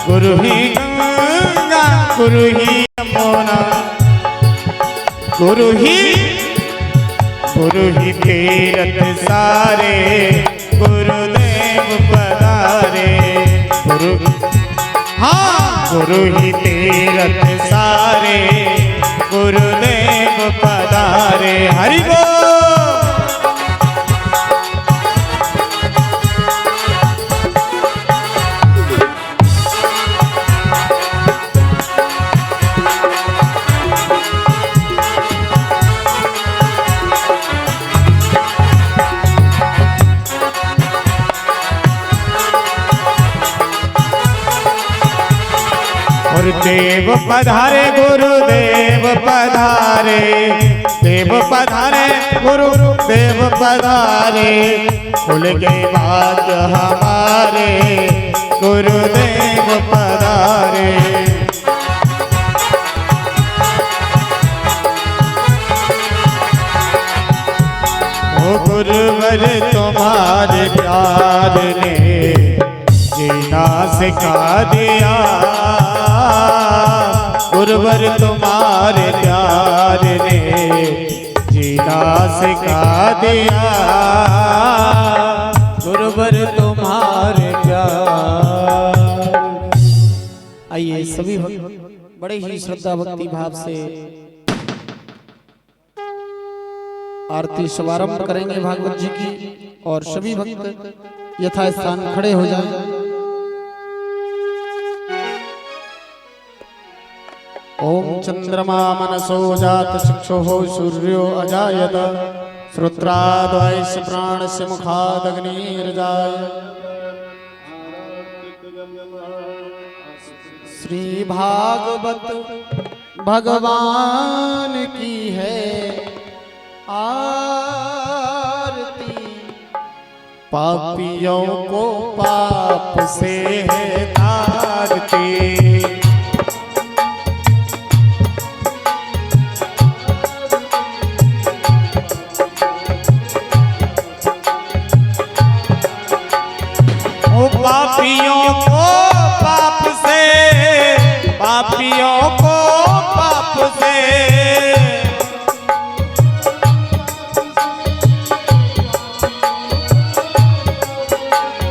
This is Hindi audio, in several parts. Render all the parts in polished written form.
गुरु ही गंगा गुरु ही यमुना गुरु ही तीरथ सारे गुरुदेव पधारे गुरु गुरु ही तीरथ सारे गुरुदेव पधारे हरि बोल। देव पधारे गुरुदेव पधारे देव पधारे गुरुदेव पधारे खुल गए बात हमारे गुरुदेव पधारे। ओ गुरुवर तुम्हारे प्यार ने जीना सिखा दिया गुरुवर तुम्हारे प्यार ने जीना सिखा दिया गुरुवर तुम्हारे प्यार। आइए सभी बड़े ही श्रद्धा भक्ति भाव से आरती शुभारंभ करेंगे भागवत जी की और सभी भक्त यथास्थान खड़े हो जाएं। ओम चंद्रमा मनसो जात चक्षुः सूर्यो अजायत श्रोत्राद्वैश्य प्राणस्य मुखादग्निर्जायत। श्री भागवत भगवान की है आरती पापियों को पाप से है तारती। पापियों को पाप से पापियों को पाप से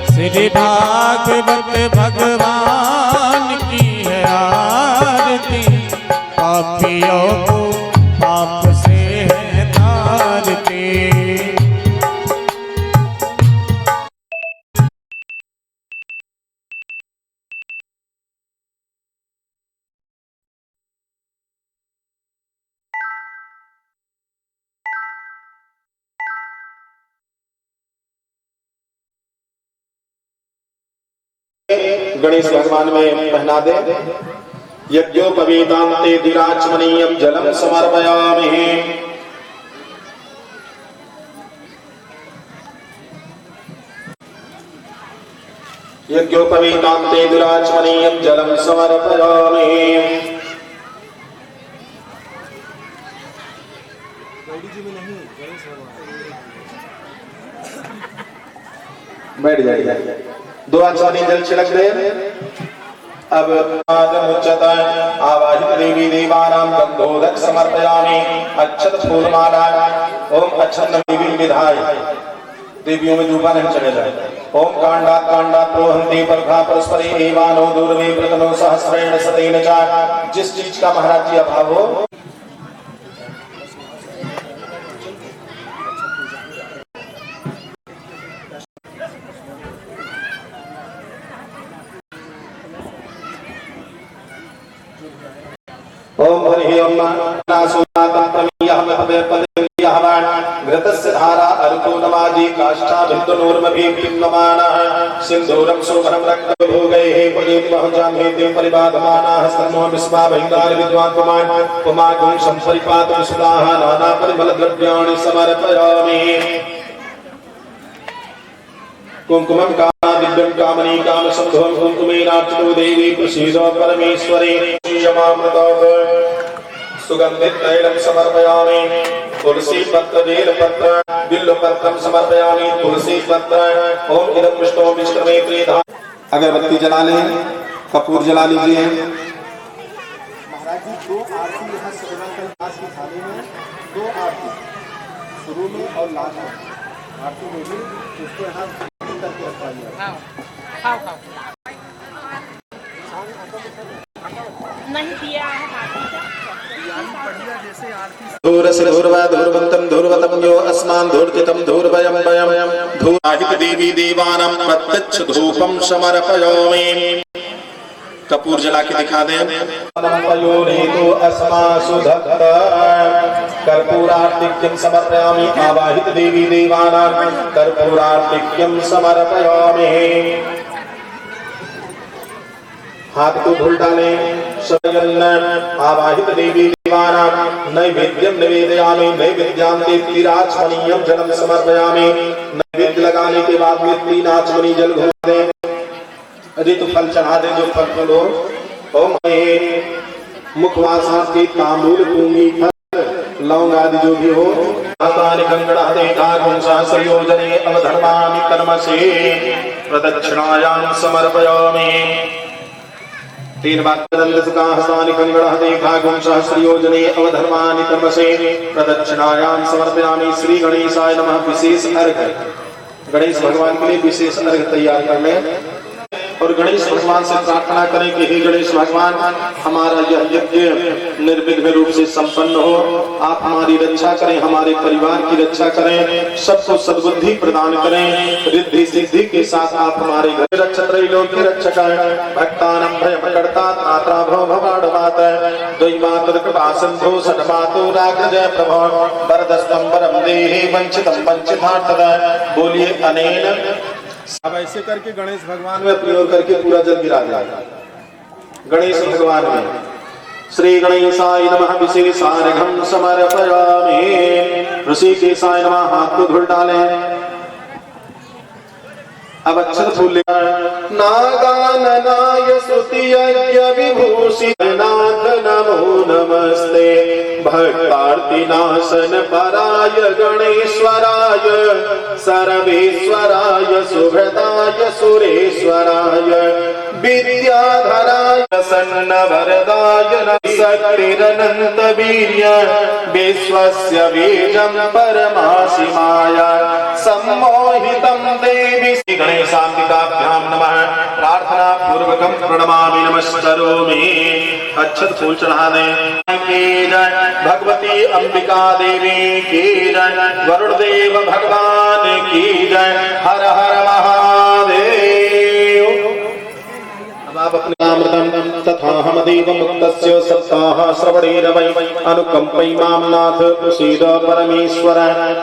श्री भागवत भगवान की है आरती पापियों को पाप से है तारती। गणेश भगवान में पहना दे। यज्ञोपवीतान्ते दिराचमनीयं जलम समर्पयामि। यज्ञोपवीतान्ते दिराचमनीयं जलम समर्पयामि। बैठ जाइए। दो आचमनी जल छिड़क दे। अब आवाहित देवी देवानां गंधोदक समर्पयामि। अक्षत फूलमाला ओम अक्षत देवी विधाय देवियों में धूपा नहीं चढ़ेगा। ओम कांडा कांडा प्रोहंति परखा परस्परे एवानो दूरवे प्रतनो सहस्रेण सतेन च। जिस चीज का महाराज जी अभाव हो ओम हरि ओम नासुनातं प्रमीयः पदपदयः घृतस्य धारा अर्को नमाजी काष्ठा विद्युनोर्मभि पिन्वमानः सिंधूरं शोभनं रक्तभोगैः पदेति बहुजाम्हेति परिबाधमानः स्तनो विस्मा भैंगार विद्वान् पुमागुं संपरिपात विसुदाः नाना परिमलद्रव्याणि समर्पयामि। कुंकुमं दिव्यं कामनी काम संभवं कुंकुमेनार्चितो देवी प्रसीदो परमेश्वरी क्षमामृतो सुगंधित तैलं समर्पयामि। तुलसी पत्र बेल पत्र बिल्व पत्रं समर्पयामि। तुलसी पत्र ओम इदं विष्णु विष्णुमे प्रीधा। अगरबत्ती जला लें। कपूर जला लीजिए। महाराज जी दो आरती यहाँ सर्वमंगल दास की थाली में, दो आरती शुरू में और लास्ट में आरती में भी उसको यहाँ करके रखवाइए। नहीं दिया है धूरस्य धूर्वा धूर्वन्तं धूर्वतं यो अस्मान् धूर्तितं धूर्वयं वयं धूराहित देवी देवानां प्रत्यक्ष धूपं समर्पयामि। कपूर जला के दिखा दें। पयोनीतो अस्मासु धत्त कर्पूरार्तिक्यं समर्पयामि। आवाहित देवी देवानां कर्पूरार्तिक्यं समर्पयामि। हाथ को धुल डालें। स्वयं आवाहित देवी देवानां नैवेद्यं निवेदयामि। नैवेद्यां तीराचमनीयं जलं समर्पयामि। नैवेद्य लगाने के बाद में 3 आचमनी जल घोल दें। यदि तो फल चढ़ा दे, जो फल फलो ओम मुखवासार्थी तांबूल पूंगी फल लौंग आदि जो भी हो कंगड़ा सहस्रयोजने अवधर्मामि कर्मसे प्रदक्षिणायां समर्पयामि। 3 बार सहस्रयोजने अवधर्मानि कर्मसे प्रदक्षिणायां समर्पयामि। श्री गणेशाय नमः। विशेष अर्घ्य गणेश भगवान के लिए विशेष अर्घ्य तैयार कर लें और गणेश भगवान से प्रार्थना करें कि हे गणेश भगवान, हमारा यह यज्ञ निर्विघ्न रूप से संपन्न हो। आप हमारी रक्षा करें, हमारे परिवार की रक्षा करें, सबको सद्बुद्धि प्रदान करें। रिद्धि सिद्धि के साथ आप हमारे घर रक्षत्रैलोक्य रक्षक भक्तानां भयकर्ता त्राता भव भवाडवात द्वैमातर कृपा सिंधु षड्मातु राग्रजय प्रभो वरदस्तं वरं देहि वंचितं वंचितार्थद। बोलिए अनेन। अब ऐसे करके गणेश भगवान में अपनी ओर करके पूरा जल गिरा जाएगा। गणेश भगवान में श्री गणेशाय नमः विशेषार्घ्यं समर्पयामि। ऋषिकेशाय नमः। हाथ को धुल डालें। अब अक्षर फूल नागाननाय स्तुतियज्ञ विभूषितनाथ नमो नमस्ते। भक्तार्तिनाशन पराय गणेश्वराय सर्वेश्वराय सुभृताय सुरेश्वराय विद्याधराय सन्नवरदाय शक्तिरनंत वीर्य विश्वस्य बीजं परमाशिमाय सम्मोहितं देवी। गणेशाम्बिकाभ्यां नमः। प्रार्थना पूर्वकं प्रणमामि नमस्करोमि। अक्षत फूल चढ़ा दें। की जय भगवती अंबिका देवी की जय। वरुण देव भगवान की जय। हर हर महादेव। अब आप अपने नामृतं तथा हमदेव मुक्तस्य सप्ताह श्रवणेन वै अनुकंपै मां नाथ प्रसीद परमेश्वर।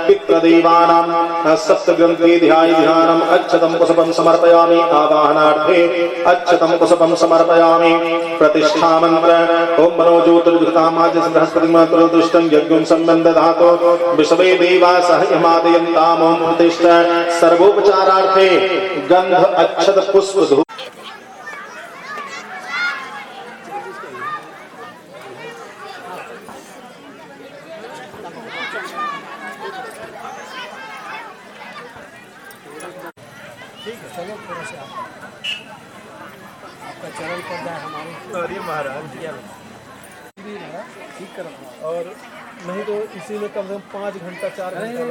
पितृदेवानां सप्तग्रंथि ध्याय ध्यानम् अक्षतं पुष्पं समर्पयामि। आवाहनार्थे अक्षतं पुष्पं समर्पयामि। प्रतिष्ठा मंत्र ओम मनो ज्योतिर्घृतामाज्य बृहस्पतिमन्त्रो दुष्टं यज्ञं सम्बन्धधातो विश्वे देवा सहयमादयन्ताम्। ओम प्रतिष्ठा सर्वोपचारार्थे गंध अक्षत पुष्प धूप। चलो थोड़ा सा आपका चरण पर जाए हमारे। अरे महाराज ठीक करो। और नहीं तो इसी में कम से कम 5 घंटा 4 घंटा।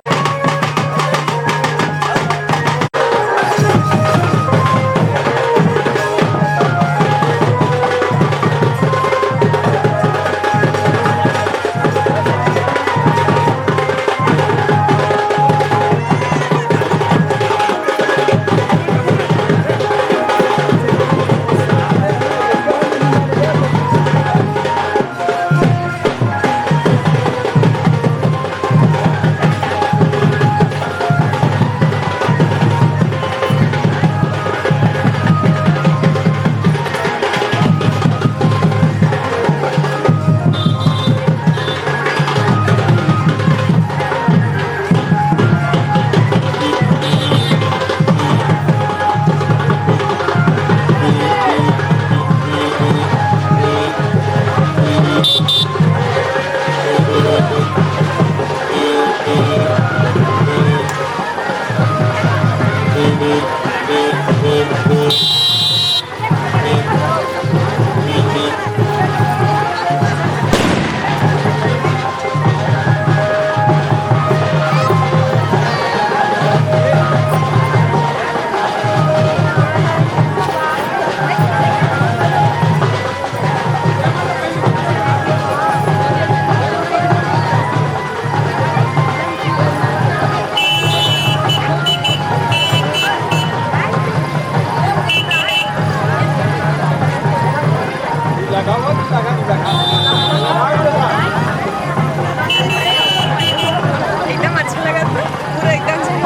एकदम अच्छा लगा था पूरा एकदम से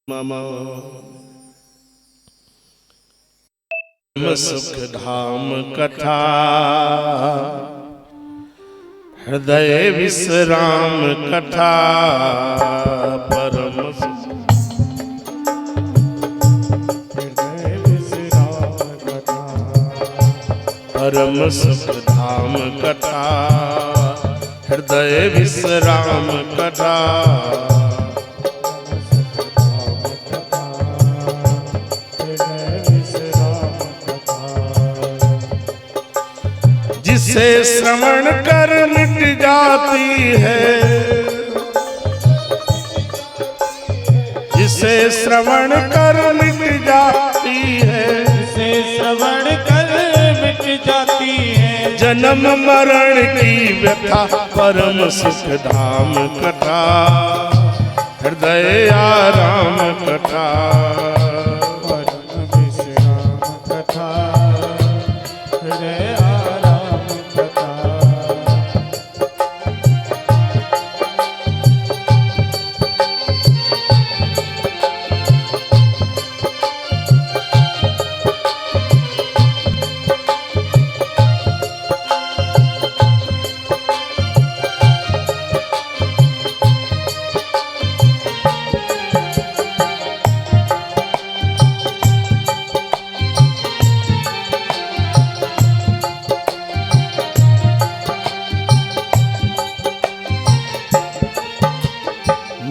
मम सुख धाम कथा हृदय विश्राम कथा परम हृदय विश्राम कथा परम सुख धाम कथा हृदय विश्राम कथा जिसे श्रवण कर मिट जाती है जिसे श्रवण कर मिट जाती है जिसे श्रवण कर मिट जाती है जन्म मरण की व्यथा परम सुख धाम कथा हृदय आराम कथा परम विश्राम कथा हृदय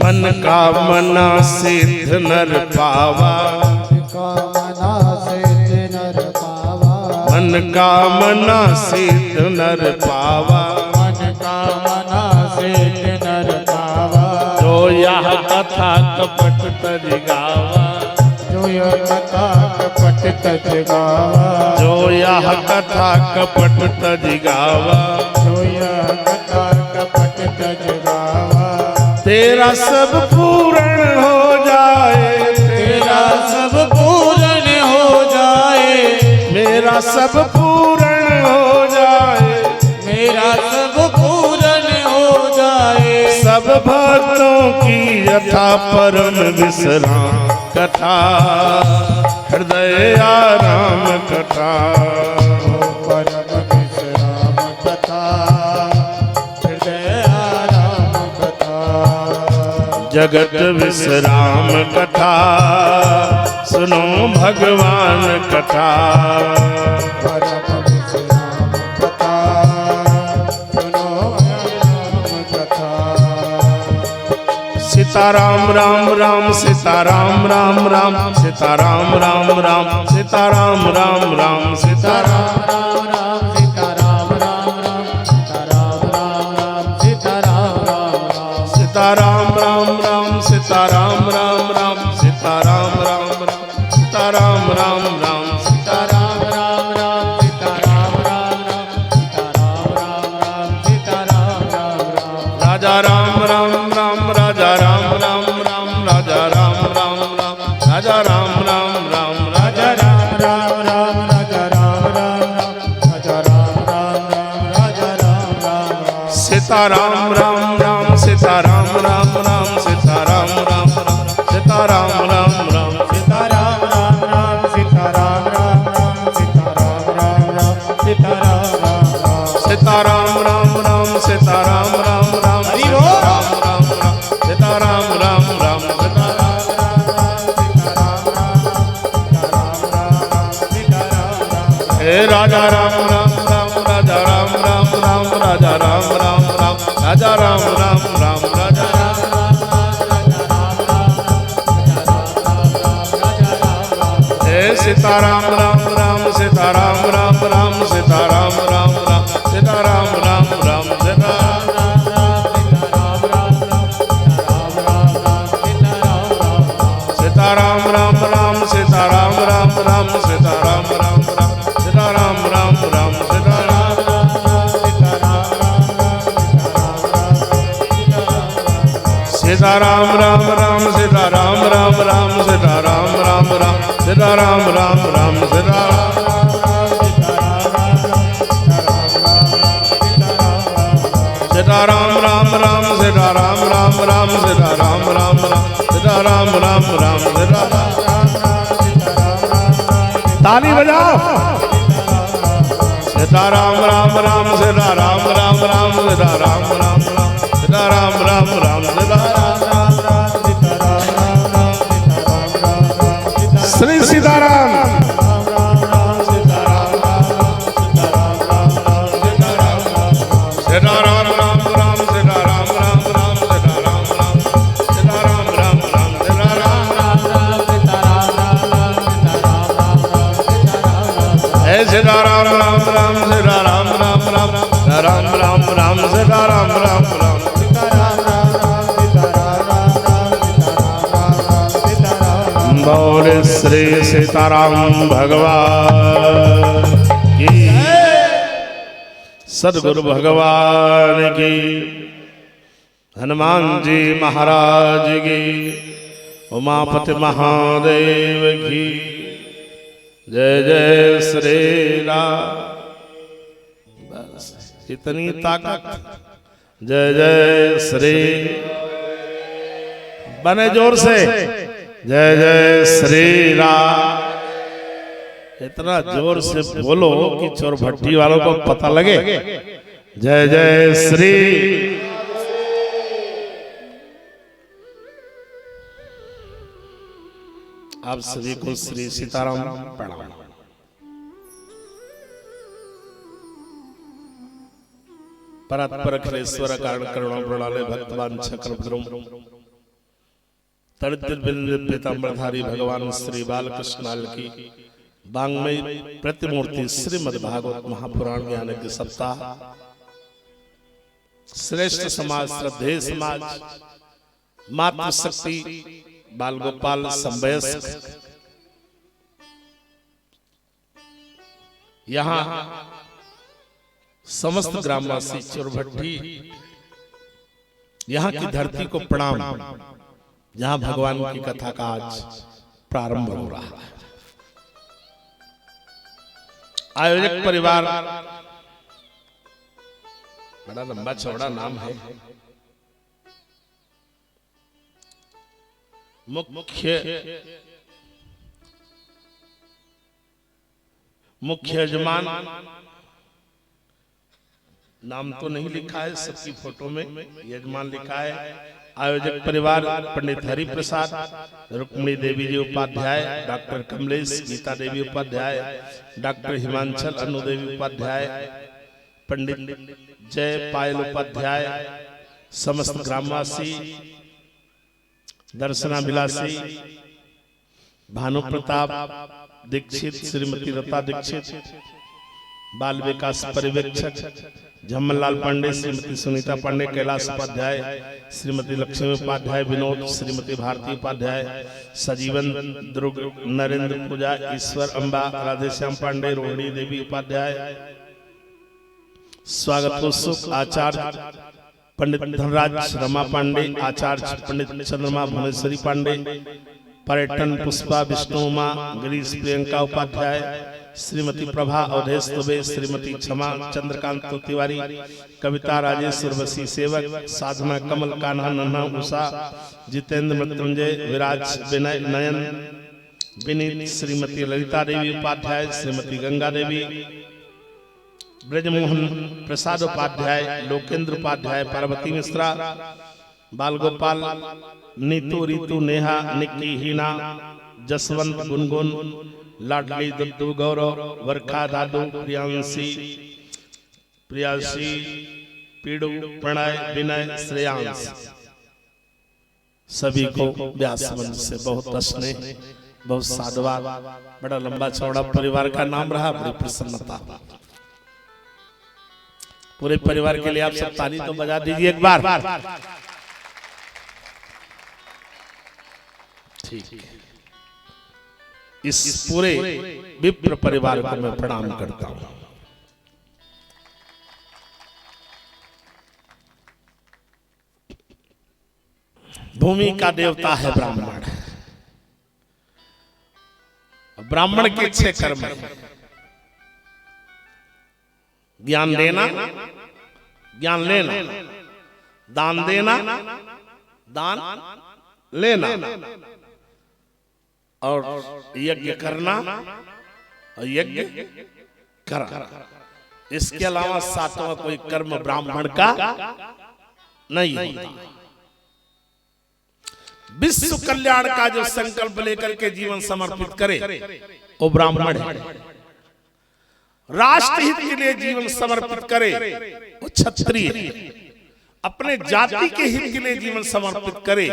मन का मना सिद्ध नर पावा कामना सिद्ध नर पावा मन का मना सिद्ध नर पावा मन कामना सिद्ध नर पावा जो यह कथा कपट तज गावा जो यह कथा कपट तज गावा जो यह कथा कपट तज गावा जो यह कथा कपट तज गावा तेरा सब पूर्ण हो जाए तेरा सब पूर्ण हो जाए मेरा सब पूर्ण हो जाए मेरा सब पूर्ण हो जाए सब भक्तों की यथा परम विश्राम कथा हृदय आराम कथा परम विश्राम कथा हृदय आराम कथा जगत विश्राम कथा सुनो भगवान कथा परम विश्राम कथा सुनो भगवान कथा सीताराम राम राम सीताराम राम राम सीताराम राम राम सीताराम राम राम सीताराम राम राम सीताराम राम राम सीताराम राम राम सीताराम राम राम सीताराम राम राम सीताराम राम राम सीताराम राम राम सीताराम राम राम सीताराम राम राम सीताराम राम राम राजा राम राम राम राजा राम राम राम राजा राम राम राम राजा राम राम राम राजा राजा राम राम राजा राम राम राजा राम राम राजा राम राम सीताराम राम राम सीताराम राम राम सीताराम राम राम सीताराम राम राम सीताराम राम राम सीताराम राम राम राजा राम राम राम राजा राम राम राम राजा राम राम राम राजा राम राम राम राजा सीताराम राम राम सीताराम राम राम सीताराम राम राम सीताराम राम राम सीताराम राम राम सीताराम राम राम सीताराम राम राम सीताराम राम राम सीताराम राम राम सीताराम राम राम सीताराम राम राम सीताराम राम राम सीताराम राम राम सीताराम राम राम सीताराम राम राम सीताराम राम राम ताली बजाओ सीताराम राम राम सीताराम राम राम सीताराम राम राम सीताराम राम राम श्री सीताराम सीताराम राम राम सीताराम राम राम सीताराम राम सीताराम राम राम सीताराम राम राम सीताराम राम राम राम राम राम सीताराम राम राम बोल श्री सीताराम भगवान की सद्गुरु भगवान की हनुमान जी महाराज की उमापति महादेव की जय जय श्री राम। बस इतनी ताकत जय जय श्री बने जोर से जय जय श्री राम। इतना जोर से बोलो कि चोर भट्टी वालों को पता लगे। जय जय श्री। आप सभी को श्री सीताराम प्रणाम। परात्पर अखिलेश्वर कारण करुणा प्रणाले भक्तवान चक्रधरम पीताम्बरधारी भगवान श्री बालकृष्णाल की वांग्मय प्रतिमूर्ति श्रीमद् भागवत महापुराण ज्ञानज्ञ सप्ताह श्रेष्ठ समाज श्रद्धेय समाज मातृशक्ति बाल गोपाल संवयस्क यहाँ समस्त ग्रामवासी चोरभट्टी यहाँ की धरती को प्रणाम, जहां भगवान की कथा का आज प्रारंभ हो रहा है। आयोजक परिवार बड़ा लंबा चौड़ा नाम है। मुख्य यजमान नाम तो नहीं लिखा है, सबकी फोटो में यजमान लिखा है। आयोजक परिवार पंडित हरि प्रसाद, रुक्मिणी देवी जी उपाध्याय, डॉक्टर कमलेश, गीता देवी उपाध्याय, डॉक्टर हिमांचल अनु देवी उपाध्याय, पंडित जय पायल उपाध्याय, समस्त ग्रामवासी, दर्शना विलासी, भानु प्रताप दीक्षित, श्रीमती लता दीक्षित, बाल विकास पर्यवेक्षक झम्मनलाल पांडे, श्रीमती सुनीता पांडे, कैलाश उपाध्याय, श्रीमती लक्ष्मी उपाध्याय, विनोद, श्रीमती भारती उपाध्याय, सजीवन, दुर्ग, नरेंद्र पूजा, ईश्वर अम्बा, राधेश्याम पांडे, रोहिणी देवी उपाध्याय, स्वागतोत्सुक आचार्य पंडित धनराज रमा पांडे, आचार्य पंडित चंद्रमा भुवनेश्वरी पांडे, पर्यटन पुष्पा विष्णुमा, गिरीश प्रियंका उपाध्याय, श्रीमती प्रभा अवधेश दुबे, श्रीमती क्षमा चंद्रकांत तिवारी, कविता राजेश्वर वसी सेवक, साधना कमल कान्हा नन्हा उषा, जितेंद्र मृत्युंजय, विराज विनय नयन विनीत, श्रीमती ललिता देवी उपाध्याय, श्रीमती गंगा देवी, ब्रजमोहन प्रसाद उपाध्याय, लोकेंद्र उपाध्याय, पार्वती मिश्रा, बालगोपाल, नीतू, रीतू, नेहा, निक्की, हीना, जसवंत, गुनगुन, लाडली दुद्दू गौरव वर्खा दादू प्रियांशी प्रियासी पीड़ू प्रणय विनय श्रेयांश सभी को व्यास मंच से बहुत स्नेह बहुत साधुवाद। बड़ा लंबा चौड़ा परिवार का नाम रहा, बड़ी प्रसन्नता। पूरे परिवार के लिए आप सब ताली तो बजा दीजिए एक बार। ठीक, इस पूरे विप्र परिवार को मैं प्रणाम करता हूं। भूमि का देवता है ब्राह्मण। ब्राह्मण के 6 कर्म हैं। ज्ञान देना, ज्ञान लेना, दान देना, दान लेना और यज्ञ करना और यज्ञ करना। इसके अलावा 7वां कोई कर्म ब्राह्मण का नहीं होता। विश्व कल्याण का जो संकल्प लेकर के जीवन समर्पित करे वो ब्राह्मण है। राष्ट्र हित के लिए जीवन समर्पित करे वो क्षत्रिय है। अपने जाति के हित के लिए जीवन समर्पित करे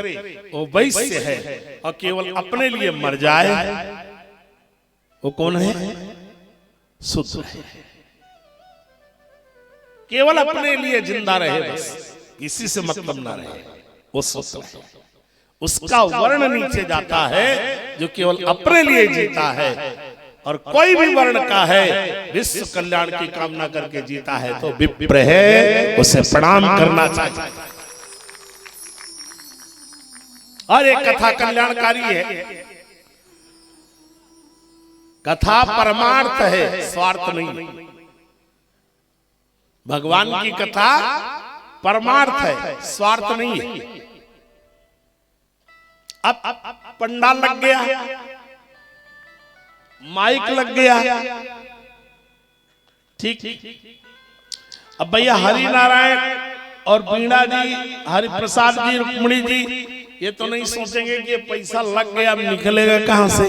वो वैश्य है। और केवल अपने लिए मर जाए वो कौन है? शूद्र है। केवल अपने लिए जिंदा रहे, बस किसी से मतलब ना रहे, वो शूद्र है। उसका वर्ण नीचे जाता है जो केवल अपने लिए जीता है। और कोई भी वर्ण का है विश्व कल्याण की कामना करके जीता है तो विप्र है, उसे प्रणाम करना चाहिए। और एक कथा कल्याणकारी है। कथा परमार्थ है, स्वार्थ नहीं। भगवान की कथा परमार्थ है, स्वार्थ नहीं है। अब पंडाल लग गया, माइक लग गया, ठीक। अब भैया हरि नारायण और बीणा जी, हरिप्रसाद जी, रुक्मणी जी ये तो नहीं सोचेंगे कि ये पैसा लग गया, अब निकलेगा कहां से।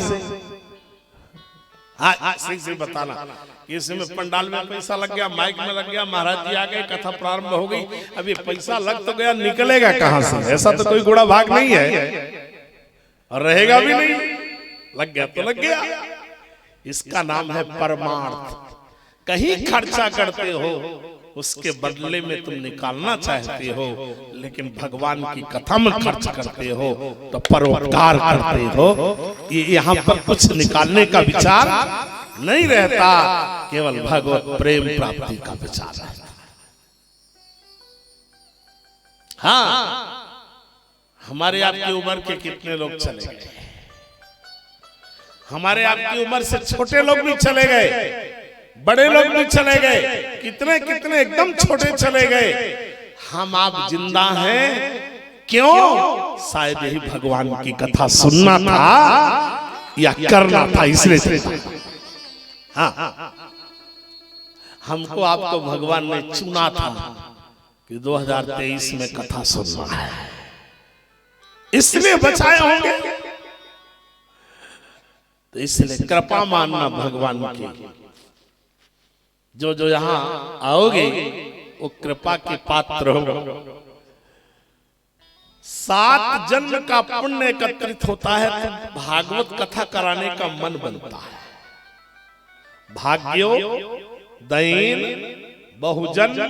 हाँ, सही से बताना। इसमें पंडाल में पैसा लग गया, माइक में लग गया, महाराज जी आ गए, कथा प्रारंभ हो गई, अब ये पैसा लग तो गया, निकलेगा कहां से? ऐसा तो कोई गुड़ा भाग नहीं है और रहेगा भी नहीं। लग गया तो लग गया। इसका नाम है परमार्थ। कहीं खर्चा करते हो उसके बदले में तुम निकालना चाहते हो, लेकिन भगवान की कथा में खर्च करते हो तो परोपकार करते हो। ये यहाँ पर कुछ निकालने का विचार नहीं रहता, केवल भगवत प्रेम प्राप्ति का विचार रहता। हाँ, हमारे आपकी उम्र के कितने लोग चले गए, हमारे आपकी उम्र से छोटे लोग भी चले गए, बड़े लोग भी चले गए, कितने कितने एकदम छोटे चले गए। हम आप जिंदा हैं क्यों? शायद यही भगवान की कथा सुनना था या करना था, इसलिए। हाँ, हमको आपको भगवान ने चुना था कि 2023 में कथा सुनना है, इसलिए बचाए होंगे। तो इसलिए कृपा मानना भगवान की। जो जो यहां आओगे वो कृपा के पात्र हो। 7 जन्म का पुण्य एकत्रित होता है तो भागवत कथा कराने का मन बनता है। भाग्यो दैन बहुजन्म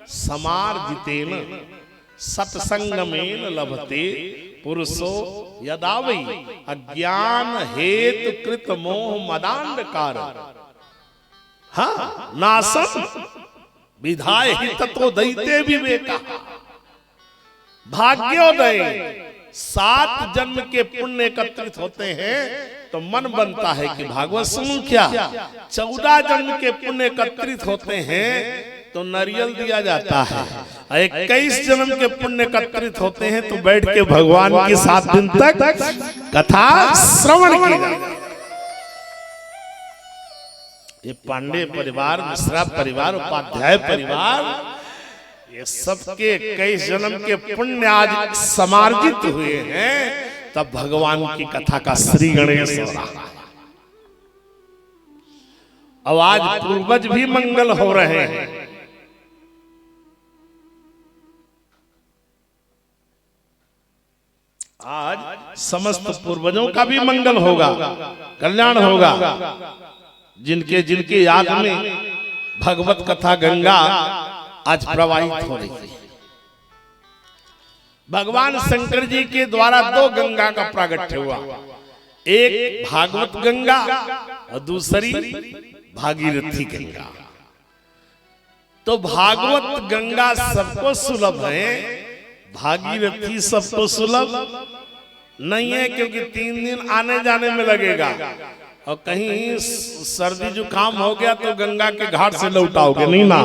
समार्जितेन सत्संगमेन लभते पुरुषो यदा वै अज्ञान हेतु कृत मोह मदांधकार। हाँ, नासम विधाय हित तो दैते विवेका। भाग्योदय 7 जन्म के पुण्य एकत्रित होते हैं तो मन बनता है कि भागवत सुनूं क्या। 14 जन्म के पुण्य एकत्रित होते हैं तो नारियल दिया जाता है। 21 जन्म के पुण्य एकत्रित होते हैं तो बैठ के भगवान के 7 दिन तक कथा श्रवण की जाती है। ये पांडे परिवार, मिश्रा परिवार, उपाध्याय परिवार, ये सबके 21 जन्म के पुण्य आज समार्जित हुए हैं, तब भगवान की कथा का श्री गणेश हो रहा है। और आज पूर्वज भी मंगल हो रहे हैं। आज समस्त पूर्वजों का भी मंगल होगा, कल्याण होगा, जिनके जिनके याद में भगवत कथा गंगा आज प्रवाहित हो रही है। भगवान शंकर जी के द्वारा दो गंगा का प्रागट्य हुआ, एक भागवत गंगा और दूसरी भागीरथी गंगा। तो भागवत गंगा सबको सुलभ है, भागीरथी सबको सुलभ नहीं है, क्योंकि 3 दिन आने जाने में लगेगा और कहीं सर्दी जुकाम हो गया तो गंगा के घाट से लौटाओगे नहीं ना।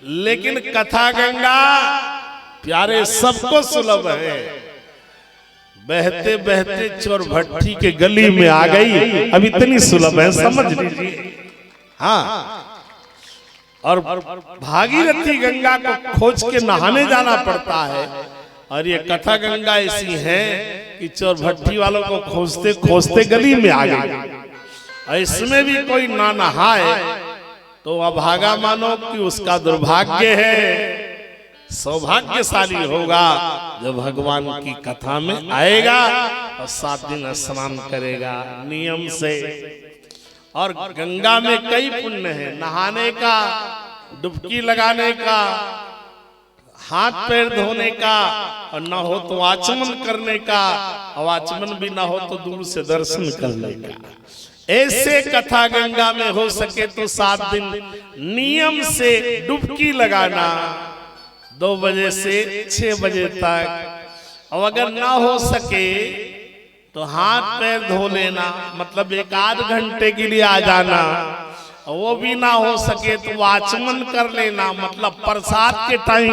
लेकिन कथा गंगा प्यारे सबको सुलभ है। बहते बहते चोर भट्टी के गली में आ गई, अब इतनी सुलभ है, समझ लीजिए। हाँ, और भागीरथी गंगा को खोज के नहाने जाना पड़ता है, और ये कथा गंगा ऐसी है कि चोर भट्टी वालों को खोजते खोजते गली में आ गई। इसमें भी कोई ना नहाए तो अभागा मानो कि उसका दुर्भाग्य है। सौभाग्यशाली होगा जो भगवान की कथा में आएगा और 7 दिन स्नान करेगा नियम से। और गंगा में कई पुण्य है, नहाने का, डुबकी लगाने का, हाथ पैर धोने का, और न हो तो आचमन करने का, और आचमन भी न हो तो दूर से दर्शन करने का। ऐसे कथा गंगा में हो सके तो 7 दिन नियम से डुबकी लगाना, 2 बजे से 6 बजे तक। और अगर ना हो सके तो हाथ पैर धो लेना, मतलब 1-8 घंटे के लिए आ जाना। वो भी ना हो सके तो आचमन कर लेना, मतलब प्रसाद के टाइम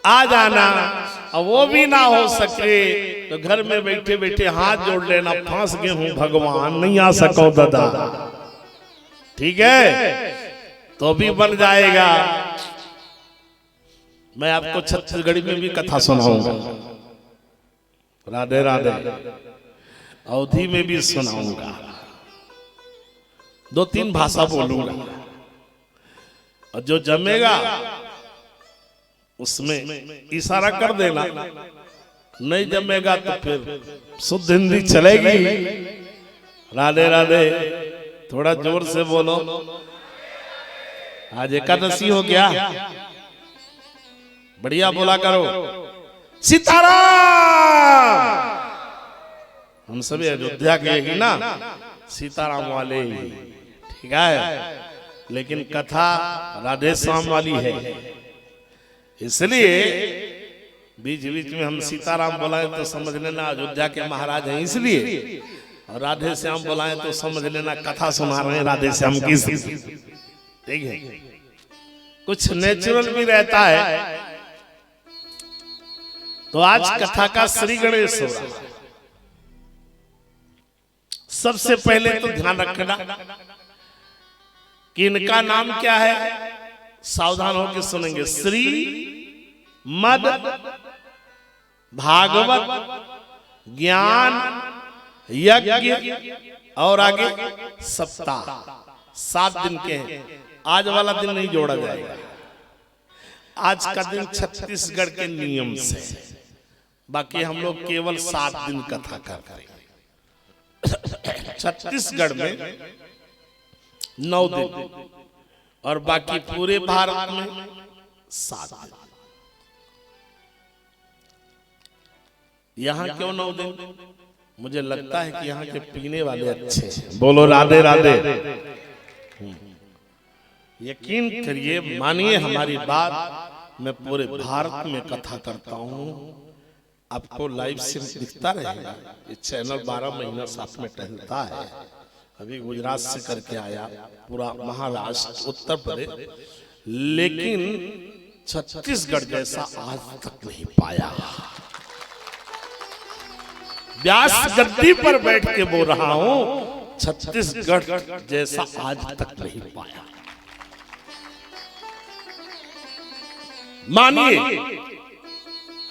आ जाना। और वो भी ना हो सके तो घर में बैठे बैठे हाथ जोड़ लेना, फंस गए हूं भगवान, नहीं आ सको दादा, ठीक है, तो भी बन जाएगा। मैं आपको छत्तीसगढ़ी में भी कथा सुनाऊंगा, राधे राधे, अवधी में भी सुनाऊंगा, 2-3 भाषा बोलूंगा, और जो जमेगा उसमें इशारा कर देना, नहीं जमेगा तो फिर शुद्ध हिंदी चलेगी। राधे राधे, थोड़ा जोर से बोलो। आज एकादशी हो गया, बढ़िया बोला करो, सीताराम। हम सभी अयोध्या के ही ना, सीताराम वाले ही, ठीक है, लेकिन कथा राधे श्याम वाली है, इसलिए बीच बीच में हम सीताराम बुलाएं तो समझ लेना अयोध्या के महाराज हैं इसलिए, और राधे श्याम बुलाएं तो समझ लेना कथा सुना रहे हैं राधे श्याम की, ठीक है। कुछ नेचुरल भी रहता है। तो आज कथा का श्री गणेश हो रहा। सबसे पहले तो ध्यान रखना कि इनका नाम क्या है, सावधान होकर सुनेंगे। श्री मद भागवत ज्ञान यज्ञ और आगे सप्ताह, 7 दिन के हैं। आज वाला दिन नहीं जोड़ा जाएगा, आज का दिन छत्तीसगढ़ के नियम से, बाकी हम लोग केवल 7 दिन कथा करते हैं। छत्तीसगढ़ में 9 दिन और बाकी पूरे भारत में 7 दिन। यहाँ क्यों 9 दिन? मुझे लगता है कि यहाँ के पीने वाले अच्छे हैं। बोलो राधे राधे। यकीन करिए, मानिए हमारी बात, मैं पूरे भारत में कथा करता हूँ, आपको लाइव से दिखता रहेगा। ये चैनल 12 महीना साथ में टहलता है। अभी गुजरात से करके आया, पूरा महाराष्ट्र, उत्तर प्रदेश, लेकिन छत्तीसगढ़ जैसा आज तक नहीं पाया। व्यास गद्दी पर बैठ के बोल रहा हूं, छत्तीसगढ़ जैसा आज तक नहीं पाया। मानिए,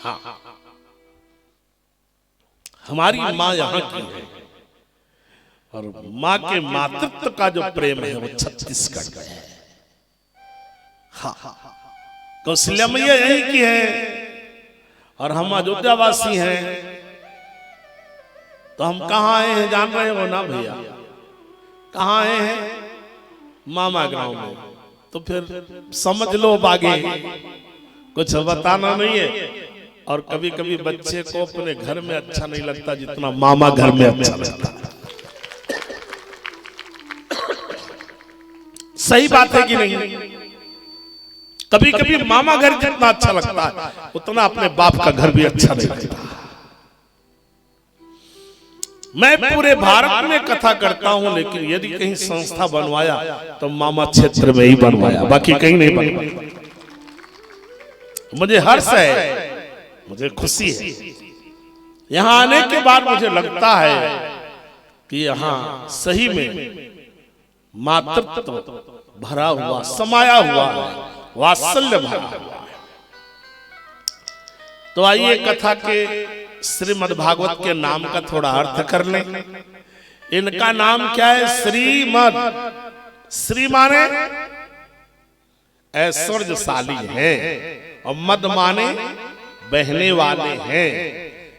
हाँ, हमारी माँ यहाँ की है, और माँ के मातृत्व का जो प्रेम है वो छत्तीसगढ़ में है। हाँ, कौशल्या मैया यही की है और हम अयोध्यावासी हैं, तो हम कहाँ आए हैं जान रहे हो ना भैया? कहाँ आए हैं? मामा गांव में। तो फिर समझ लो आगे कुछ बताना नहीं है। और कभी कभी बच्चे को अपने घर में अच्छा नहीं लगता जितना मामा घर में अच्छा लगता है। सही बात है कि नहीं? कभी कभी मामा घर जितना अच्छा लगता है उतना अपने बाप का घर भी अच्छा नहीं लगता। मैं पूरे भारत में कथा करता हूं, लेकिन यदि कहीं संस्था बनवाया तो मामा क्षेत्र में ही बनवाया, बाकी कहीं नहीं बनवाया। मुझे हर्ष है, मुझे खुशी है। यहां आने के बाद मुझे लगता है कि यहां सही में मातृत्व भरा हुआ, समाया हुआ, वात्सल्य भरा हुआ है। तो आइए कथा के श्रीमद् भागवत के नाम का थोड़ा अर्थ कर लें। इनका नाम क्या है? श्रीमद्। श्री माने ऐश्वर्यशाली है और मद माने बहने वाले हैं।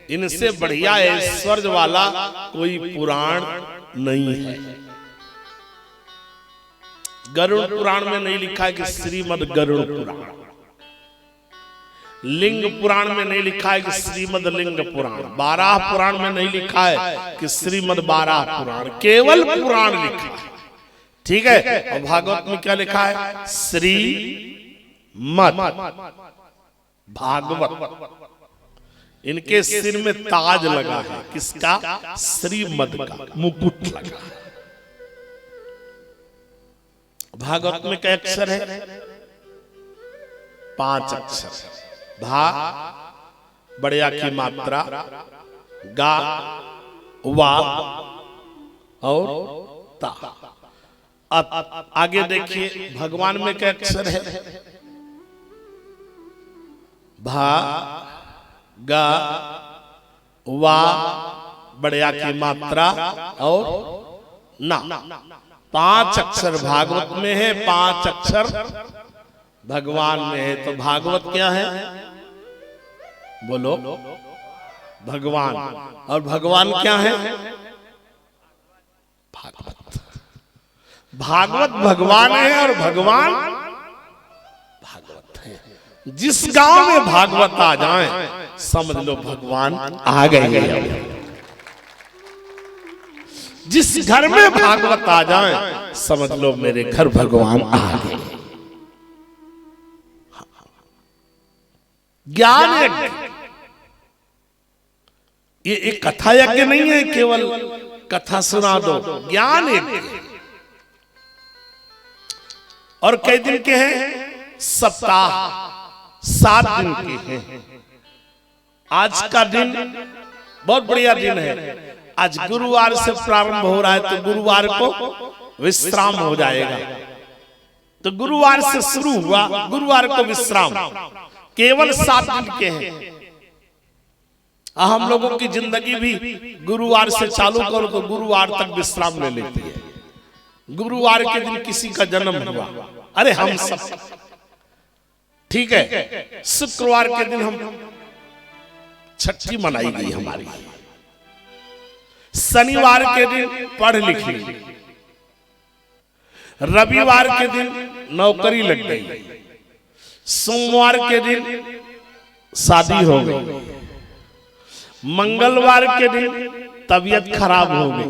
इनसे बढ़िया ऐश्वर्य वाला कोई पुराण नहीं है। गरुड़ पुराण में नहीं लिखा है कि श्रीमद् गरुड़ पुराण। लिंग पुराण में नहीं लिखा है कि श्रीमद् लिंग पुराण। बारह पुराण में नहीं लिखा है कि श्रीमद् बारह पुराण। केवल पुराण लिखा है, ठीक है। और भागवत में क्या लिखा है? श्रीमद् भागवत। इनके सिर में ताज लगा है। किसका? श्रीमद् का मुकुट लगा है। भागवत में क्या अक्षर है? 5 अक्षर। भा बढ़िया की मात्रा, गा, वा और ता। आगे देखिए भगवान में क्या अक्षर है? भा, गा, वा बढ़िया की मात्रा और ना। 5 अक्षर भागवत में है, 5 अक्षर भगवान में है। तो भागवत क्या है? बोलो। भगवान। और भगवान क्या है? भागवत। भागवत भगवान है और भगवान भागवत है। जिस गांव में भागवत आ जाए समझ लो भगवान आ गए। जिस घर में भागवत आ जाए समझ लो मेरे घर भगवान आ गए। ज्ञान यज्ञ, ये एक कथा यज्ञ नहीं है केवल कथा सुना दो। ज्ञान यज्ञ। और कई दिन के हैं? सप्ताह 7 दिन के हैं। आज का दिन बहुत बढ़िया दिन है। आज गुरुवार से प्रारंभ हो रहा है, तो गुरुवार को विश्राम हो जाएगा। तो गुरुवार से शुरू हुआ, गुरुवार को विश्राम। केवल 7 दिन के हैं। हम लोगों की जिंदगी भी गुरुवार से चालू करो तो गुरुवार तक विश्राम ले लेती है। गुरुवार के दिन किसी का जन्म हुआ, अरे हम सब ठीक है। शुक्रवार के दिन हम छठी मनाई गई हमारी। शनिवार के दिन पढ़ लिख ली। रविवार के दिन नौकरी लग गई। सोमवार के दिन शादी हो गई। मंगलवार के दिन तबीयत खराब हो गई।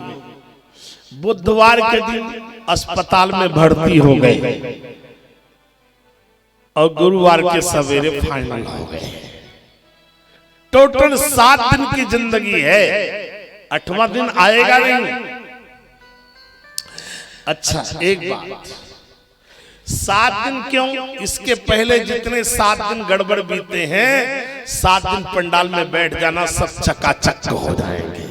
बुधवार के दिन अस्पताल में भर्ती हो गए और गुरुवार के सवेरे फाइनल हो गए। टोटल 7 दिन की जिंदगी है। 8वां दिन आएगा नहीं। अच्छा एक बात, 7 दिन क्यों? इसके पहले जितने 7 दिन गड़बड़ बीते हैं, 7 दिन पंडाल में बैठ जाना, सब चकाचक हो जाएंगे।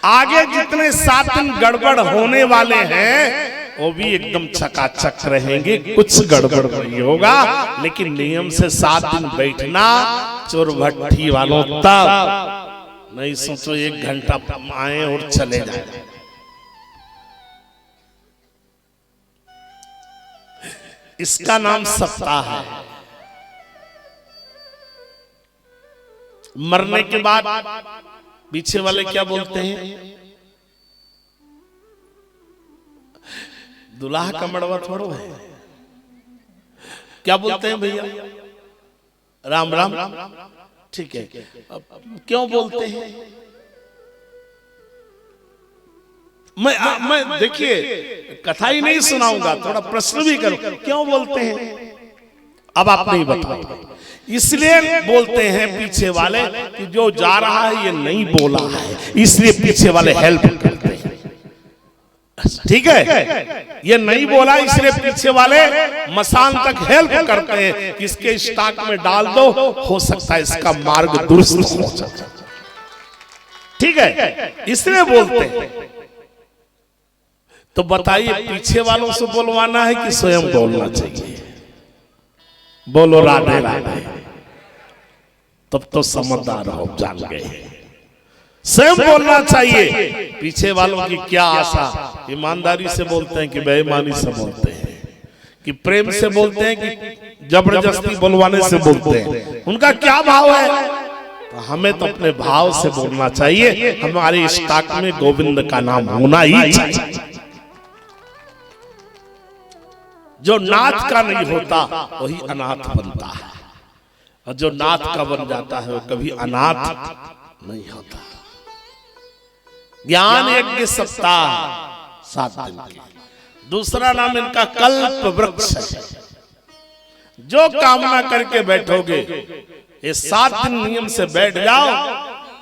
आगे जितने 7 दिन गड़बड़ होने वाले हैं वो भी एकदम चकाचक रहेंगे। कुछ गड़बड़ नहीं होगा, लेकिन नियम से 7 दिन बैठना। चोर भट्टी वालों तब नहीं सोचो 1 घंटा आए और चले जाए। इसका नाम सप्ताह है। मरने के बाद पीछे वाले क्या बोलते हैं? दुल्हा का मड़वा थोड़ो है, क्या बोलते हैं भैया? राम राम। ठीक है, क्यों बोलते हैं? मैं देखिए कथा ही नहीं सुनाऊंगा, थोड़ा प्रश्न भी करो, क्यों बोलते हैं? अब आप नहीं बताओ। इसलिए बोलते हैं पीछे वाले कि जो जा रहा है ये नहीं बोला है, इसलिए पीछे वाले हेल्प करते हैं। ठीक है, ये नहीं बोला इसलिए पीछे वाले मसान तक हेल्प करते हैं कि इसके स्टॉक में डाल दो, हो सकता है इसका मार्ग दुरुस्त हो जाए। ठीक है, इसलिए बोलते हैं। तो बताइए पीछे वालों से बोलवाना है कि स्वयं बोलना चाहिए? बोलो राधे राधे। तब तो समझदार हो, जान गए। स्वयं बोलना चाहिए। पीछे वालों की क्या आशा? ईमानदारी से बोलते हैं कि बेईमानी से बोलते हैं, कि प्रेम से बोलते हैं, कि जबरदस्ती बुलवाने से बोलते हैं? उनका क्या भाव है? तो हमें तो अपने भाव से बोलना चाहिए। हमारे स्टॉक में गोविंद का नाम होना ही चाहिए। जो नाथ का नहीं होता वही अनाथ बनता है, और जो नाथ का बन जाता है वो कभी अनाथ नहीं होता। ज्ञान यज्ञ सप्ताह 7 दिन के। दूसरा नाम इनका कल्प वृक्ष है। जो कामना करके बैठोगे, ये 7 दिन नियम से बैठ जाओ,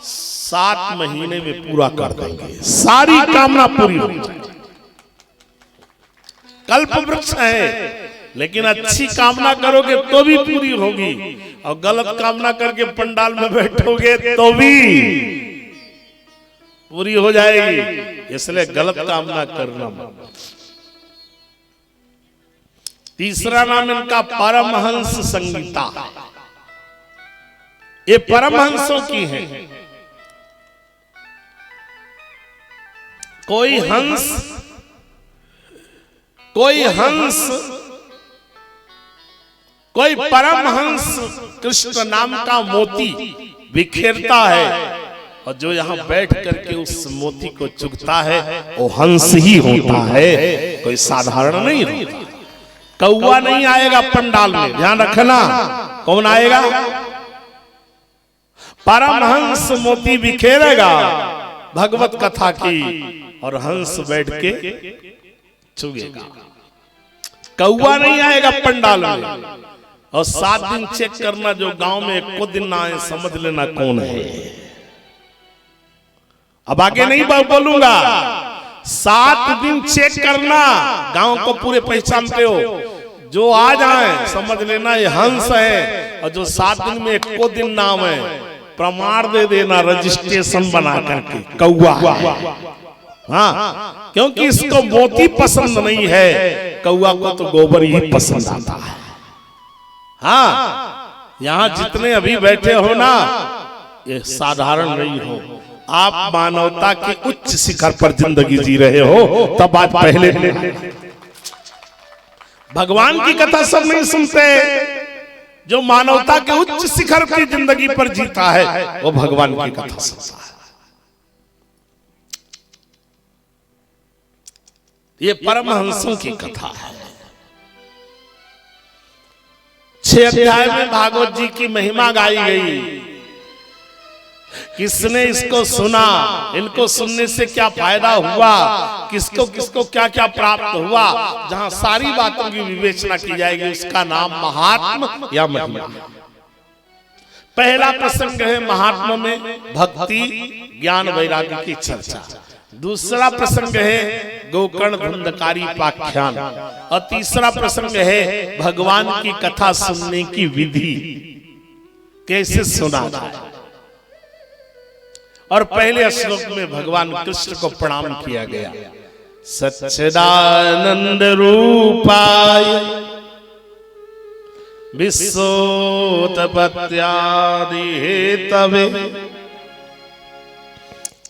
7 महीने में पूरा कर देंगे, सारी कामना पूरी हो जाएगी। कल्प वृक्ष है, लेकिन अच्छी कामना करोगे तो भी पूरी होगी, और गलत कामना करके पंडाल में बैठोगे तो भी पूरी हो जाएगी। इसलिए गलत कामना करना मत। तीसरा नाम इनका परमहंस संगीता। ये परमहंसों की है। कोई परमहंस कृष्ण नाम का मोती बिखेरता है, और जो यहाँ बैठ करके उस मोती को चुगता है वो हंस ही होता है, कोई साधारण नहीं होता। कौवा नहीं आएगा पंडाल में, ध्यान रखना। कौन आएगा? परमहंस मोती बिखेरेगा भगवत कथा की, और हंस बैठ के चुगेगा। कौवा नहीं आएगा पंडाल में। और 7 दिन चेक करना, जो गांव में 1 दिन ना आए समझ लेना कौन है। अब आगे नहीं बोलूंगा। 7 दिन चेक करना, गांव को पूरे पहचानते हो, जो आ जाए समझ लेना ये हंस है, और जो 7 दिन में 1 दिन ना आए प्रमाण दे देना, रजिस्ट्रेशन बना करके कौवा है। हाँ, क्योंकि इसको मोती पसंद नहीं है, कौवा को तो गोबर ही पसंद आता है। हाँ, यहाँ जितने अभी बैठे हो ना, ये साधारण नहीं हो। आप मानवता के उच्च शिखर पर जिंदगी जी रहे हो, तब आज पहले भगवान की कथा सब नहीं सुनते। जो मानवता के उच्च शिखर की जिंदगी पर जीता है वो भगवान की कथा सुनता है। ये परमहंसों की कथा है। 6 अध्याय में भागवत जी की महिमा गाई गई। किसने इसको सुना, इनको सुनने से क्या फायदा हुआ, किसको किसको क्या क्या प्राप्त हुआ, जहां सारी बातों की विवेचना की जाएगी, उसका नाम महात्म या महिमा। पहला प्रसंग है महात्मा में भक्ति ज्ञान वैराग्य की चर्चा। दूसरा प्रसंग है गोकर्ण धुंधकारी पाख्यान, और तीसरा प्रसंग है भगवान की कथा सुनने की विधि, कैसे सुना जाए। और पहले श्लोक में भगवान कृष्ण को प्रणाम किया गया। सच्चिदानंद रूपाय विश्वोत्पत्त्यादि हेतवे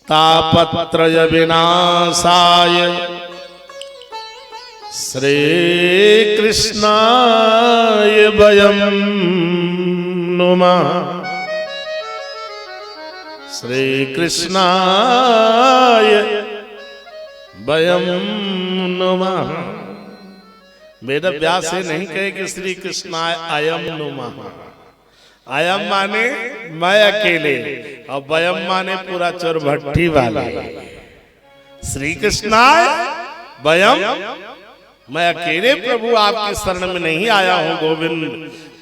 तापत्रय विनाशाय श्री कृष्णाय वयं नुमः। श्री कृष्णाय वयं नुमः। वेद व्यास से नहीं कहे कि श्री कृष्णाय अयम नुमः। अयम माने मैं अकेले और वयम माने पूरा चोर भट्टी वाले। श्री कृष्णाय वयम, मैं अकेले प्रभु आपके शरण में नहीं आया हूँ गोविंद,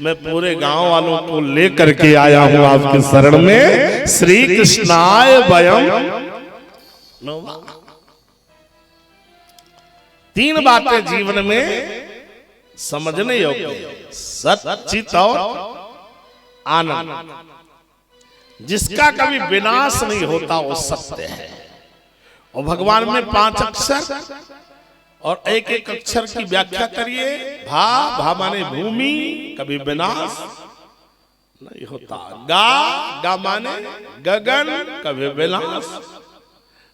मैं पूरे गांव वालों को लेकर के आया हूँ आपके शरण में। श्री कृष्णाय वयम नुमः। तीन बातें जीवन में समझने योग्य, सत्य, चित और आनंद। जिसका कभी विनाश नहीं होता वो सत्य है। और भगवान में 5 अक्षर और एक एक अक्षर की व्याख्या करिए। भा, भा माने भूमि, कभी विनाश नहीं होता। गा, गा माने गगन, कभी विनाश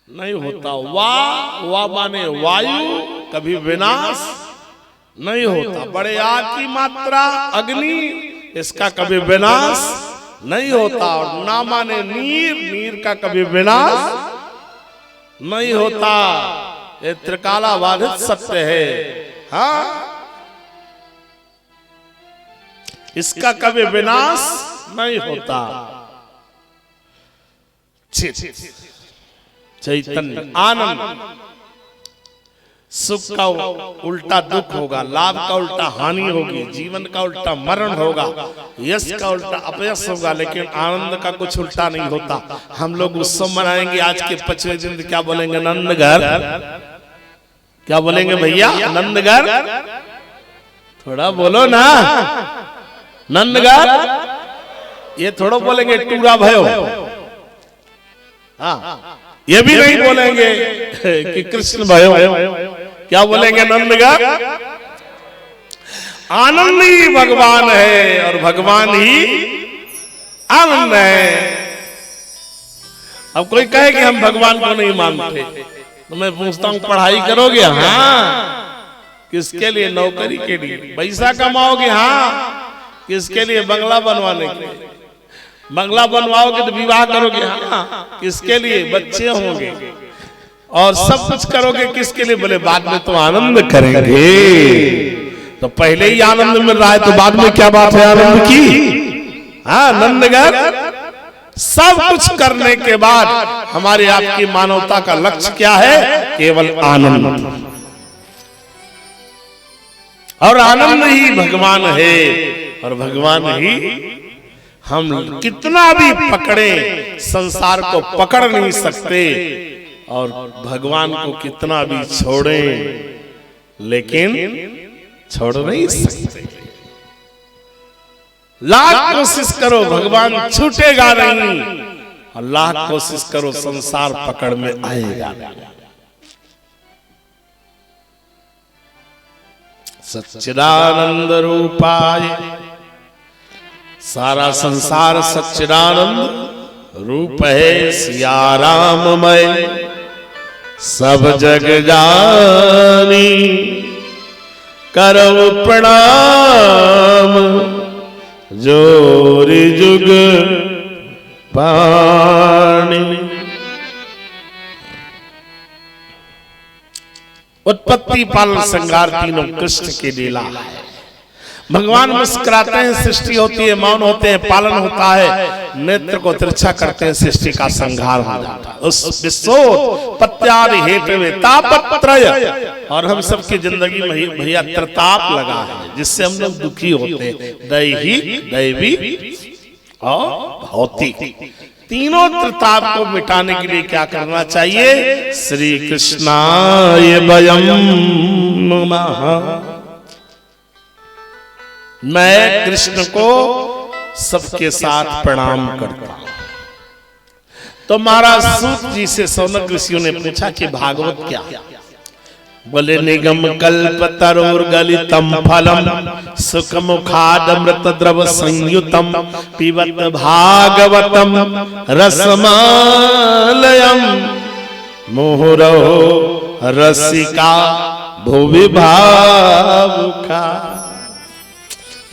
नहीं होता। वा, वा माने वायु, कभी विनाश नहीं होता। बड़े आग की मात्रा अग्नि, इसका कभी विनाश नहीं होता। और ना माने नीर, नीर का कभी विनाश नहीं होता। ये त्रिकाला बाधित सत्य है। हाँ, इसका कभी विनाश नहीं होता। चैतन्य, आनंद। सुख का उल्टा दुख होगा, लाभ का उल्टा हानि होगी, जीवन का उल्टा मरण होगा, यश का उल्टा अपयश होगा, लेकिन आनंद का कुछ उल्टा नहीं होता। हम लोग उत्सव मनाएंगे आज के 5वें दिन, क्या बोलेंगे? नंदघर। क्या बोलेंगे भैया? नंदघर। थोड़ा बोलो ना, नंदघर। ये थोड़ा बोलेंगे टूरा भयो। हाँ, ये भी नहीं बोलेंगे कि कृष्ण भयो। क्या बोलेंगे? नंदघर। आनंद ही भगवान है और भगवान ही आनंद है। अब कोई कहे कि हम भगवान को नहीं मानते, तो मैं पूछता हूं पढ़ाई करोगे? हाँ। किसके लिए? नौकरी के लिए। पैसा कमाओगे? हाँ। किसके लिए? बंगला बनवाने के लिए। बंगला बनवाओगे तो विवाह करोगे? हाँ। किसके लिए? बच्चे होंगे। और सब कुछ करोगे किसके लिए? बोले बाद में तो आनंद करेंगे। तो पहले ही आनंद मिल रहा है तो बाद में क्या बात है आनंद की? हाँ, नंदघर। सब कुछ करने के बाद हमारे आपकी मानवता का लक्ष्य क्या है? केवल आनंद। और आनंद ही भगवान है। और भगवान ही, हम कितना भी पकड़े संसार को पकड़ नहीं सकते, और भगवान को कितना भी छोड़े लेकिन छोड़ नहीं सकते। लाख कोशिश करो भगवान छूटेगा नहीं, और लाख कोशिश करो संसार पकड़ में आएगा। सच्चिदानंद रूपाय, सारा संसार सच्चिदानंद रूप है। सिया राममय सब जग जानी, करो प्रणाम जोरि जुग पानी। उत्पत्ति पालन संहार तीनों कृष्ण की लीला है। भगवान मुस्कुराते हैं, सृष्टि होती है, मौन होते हैं, पालन होता है, नेत्र को तिरछा करते हैं, सृष्टि का संहार हो जाता है। उस विश्वोत्पत्त्यादि हेतवे तापत्रय। और हम सबकी जिंदगी में भैया त्रिताप लगा है, जिससे हम लोग दुखी होते हैं। दैहिक, दैवी और भौतिक। तीनों त्रिताप को मिटाने के लिए क्या करना चाहिए? श्री कृष्णाय वयं नुमः। मैं कृष्ण को सबके साथ प्रणाम करता हूं। तो महाराज सूत जी से सौनक ऋषियों ने पूछा कि भागवत क्या? बोले निगम कल्प तरोर गलितम फलम सुख मुखादमृत द्रव संयुतम पिबत भागवतम रसमालयम मोहरो रसिका भुवि भावुका।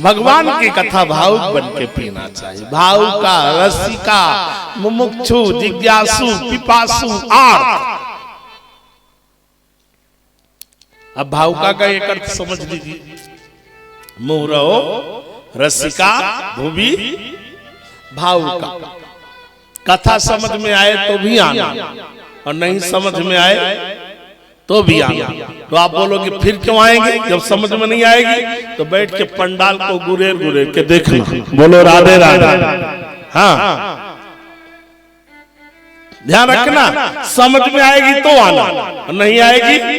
भगवान की कथा भावुक बन के पीना चाहिए। भावुका, रसिका, मुमुक्षु, जिज्ञासु, पिपासु, आर्त। अब भावुका का एक अर्थ समझ लीजिए। मोहरो रसिका भुवि भावुका। कथा समझ में आए तो भी आना और नहीं समझ में आए तो भी आना। तो आप बोलोगे फिर क्यों आएंगे जब समझ में नहीं आएगी? तो बैठ के पंडाल को गुरेर गुरेर के देखना। बोलो राधे राधे। हाँ, ध्यान रखना, समझ में आएगी तो आना और नहीं आएगी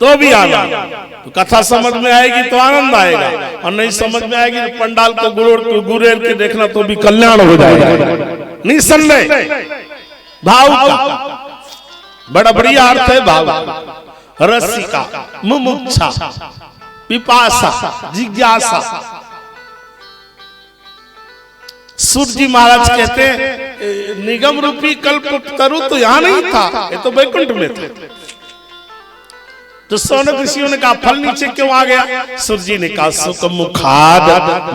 तो भी आना। तो कथा समझ में आएगी तो आनंद आएगा और नहीं समझ में आएगी तो पंडाल को गुरेर के देखना तो भी कल्याण हो जाएगा। निसंदेह भाव का बड़ा बढ़िया अर्थ है। भाव रसिका, मुमुक्षा, पिपासा, जिज्ञासा। सूर्य जी महाराज कहते हैं निगम रूपी कल्प तरु तो यहां नहीं था, ये तो वैकुंठ में था। तो सौनक ऋषियों ने कहा फल नीचे क्यों आ गया? सूर्य जी ने कहा सुख मुखाद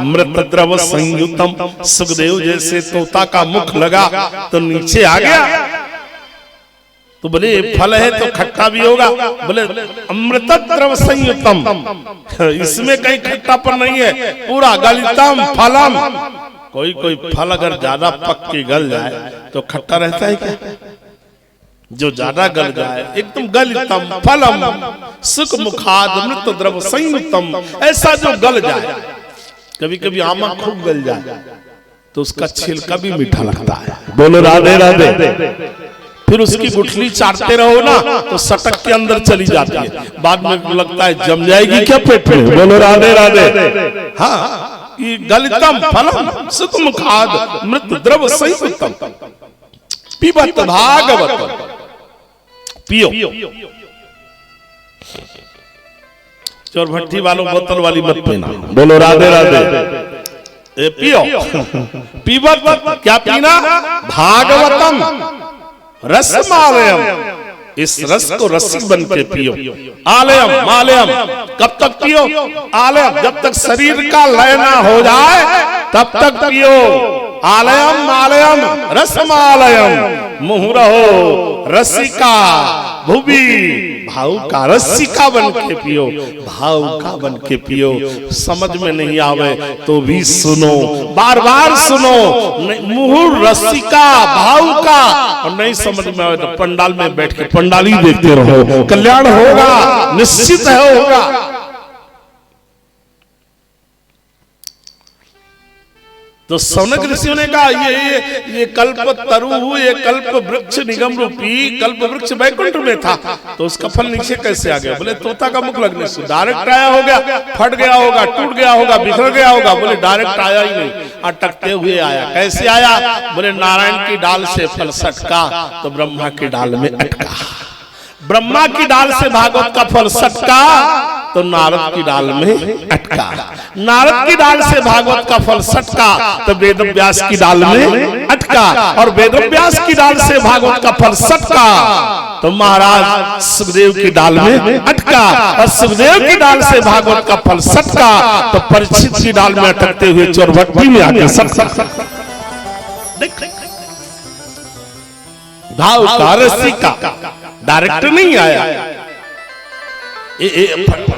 मृत द्रव संयुतम। सुखदेव जैसे तोता का मुख लगा तो नीचे आ गया। तो बोले फल है तो खट्टा भी होगा। बोले अमृत द्रव संयुतम, इसमें कहीं खट्टापन नहीं है, पूरा गलितम फलम। कोई कोई फल अगर ज्यादा पक के गल जाए तो खट्टा रहता है क्या? जो ज्यादा गल जाए एकदम गलितम फलम सुख मुखाद अमृत द्रव संयुतम। ऐसा जो गल जाए, कभी कभी आमा खूब गल जाए तो उसका छिलका भी मीठा लगता है। बोलो राधे राधे। फिर उसकी गुठली चाटते रहो ना तो सटक के अंदर चली जाती है, बाद में लगता है जम जाएगी क्या पेट में। बोलो राधे राधे। हाँ, ये गलितम फलम सुख मुखाद मृत द्रव संयुतम पिबत भागवत। पियो। चोर भट्टी वालों बोतल वाली मत पीना। बोलो राधे राधे। पियो। पिबत क्या पीना? भागवतम रसमालयम। इस रस को रसी बन के पियो। आलयम मालयम, कब तक पियो? आलयम, जब तक शरीर का लय ना हो जाए तब तक पियो। आलयम मालयम रसमालयम मुहुरहो रसिका भुवि भावुका। रसिका बन के पियो, भावुका बन के पियो। समझ में नहीं आवे तो भी सुनो, बार बार सुनो। मुहुर रसिका भावुका। और नहीं समझ में आवे तो पंडाल में बैठ के पंडाल ही देखते रहो, कल्याण होगा, निश्चित है होगा। तो सौनक ऋषियों ने कहा ये कल्प तरु, ये कल्प वृक्ष निगम रूपी कल्प वृक्ष वैकुंठ में था तो उसका फल नीचे कैसे आ गया? बोले तोता का मुख लगने से डायरेक्ट आया होगा, फट गया होगा, टूट गया होगा, बिखर गया होगा। बोले डायरेक्ट आया ही नहीं, अटकते हुए आया। कैसे आया? बोले नारायण की डाल से फल सटका तो ब्रह्मा की डाल में अटका। ब्रह्मा की डाल से भागवत का फल सटका तो नारद की डाल में अटका। नारद की डाल से भागवत का फल सटका तो वेद व्यास की डाल में अटका। और वेद व्यास की डाल से भागवत का फल सटका तो महाराज सुखदेव की डाल में अटका। और सुखदेव की डाल से भागवत का फल सटका तो परीक्षित की डाल में अटकते हुए चोरभट्टी में आके सटका। भाव का रसिका डायरेक्ट नहीं आया,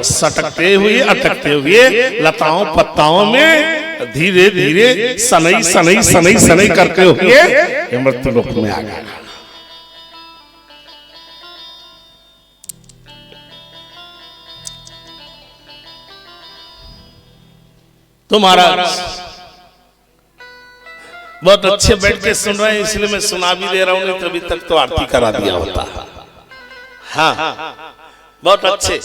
सटकते हुए अटकते हुए लताओं पत्ताओं में धीरे धीरे सनई सनई सनई सनई करते हुए मृत्यु लोक में आ गया। तो महाराज बहुत अच्छे बैठ के सुन रहे हैं, इसलिए मैं सुना भी दे रहा हूं, नहीं तो अभी तक तो आरती करा दिया होता। हाँ, बहुत अच्छे।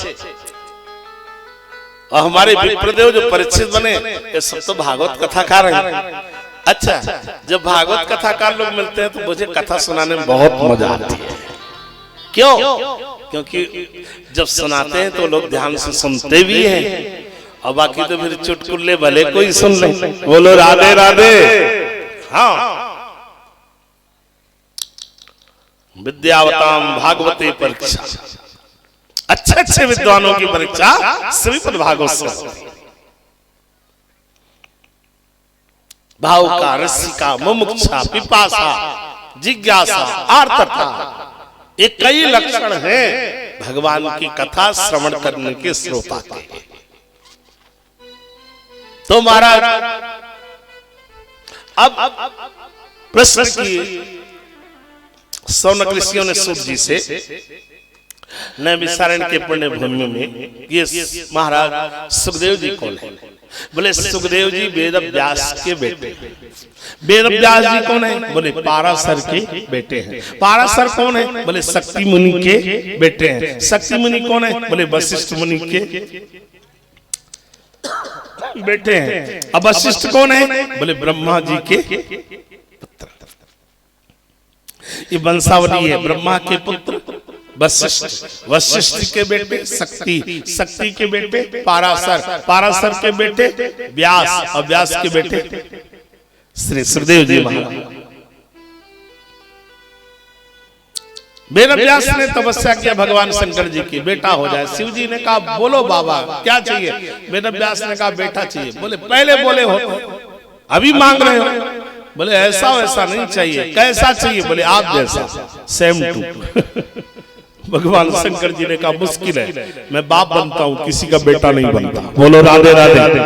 और हमारे विप्रदेव जो परीक्षित बने ये सब तो भागवत कथाकार हैं। अच्छा, जब भागवत कथाकार लोग मिलते हैं तो मुझे कथा सुनाने में बहुत मजा आती है। क्यों? क्योंकि जब सुनाते हैं तो लोग ध्यान से सुनते भी हैं, और बाकी तो फिर चुटकुले भले कोई सुन ले। बोलो राधे राधे। हाँ, विद्यावताम भागवते परीक्षा, अच्छे अच्छे विद्वानों की परीक्षा श्रीमद् भागवत। भाव का, रसिका, मुमुक्षा, पिपासा, जिज्ञासा, आर्तता, ये कई लक्षण हैं भगवान की कथा श्रवण करने के श्रोता के। तो महाराज अब प्रश्न किए सौनक ऋषियों ने सूत जी से, नैमिषारण्य के पुण्य भूमि में ये महाराज सुखदेव जी कौन है? बोले सुखदेव जी वेद व्यास के बेटे। वेद व्यास जी कौन है? बोले पाराशर के बेटे हैं। पाराशर कौन है? बोले शक्ति मुनि के बेटे हैं। शक्ति मुनि कौन है? बोले वशिष्ठ मुनि के बेटे हैं। अब वशिष्ठ कौन है? बोले ब्रह्मा जी के पुत्र। ये वंशावली है, ब्रह्मा के पुत्र वशिष्ठ, वशिष्ठ के बेटे शक्ति, शक्ति के बेटे पाराशर, पाराशर के बेटे व्यास, और व्यास के बेटे श्री सुखदेव जी महाराज। वेद व्यास ने तपस्या किया भगवान शंकर जी की बेटा हो जाए। शिव जी ने कहा बोलो बाबा क्या चाहिए? वेद व्यास ने कहा बेटा चाहिए। बोले पहले बोले हो, अभी मांग रहे हो? बोले ऐसा वैसा नहीं चाहिए। कैसा चाहिए? बोले आप जैसा, सेम टू। भगवान शंकर जी ने कहा मुश्किल है, मैं बाप बनता हूं, किसी का बेटा नहीं बनता। बोलो राधे राधे।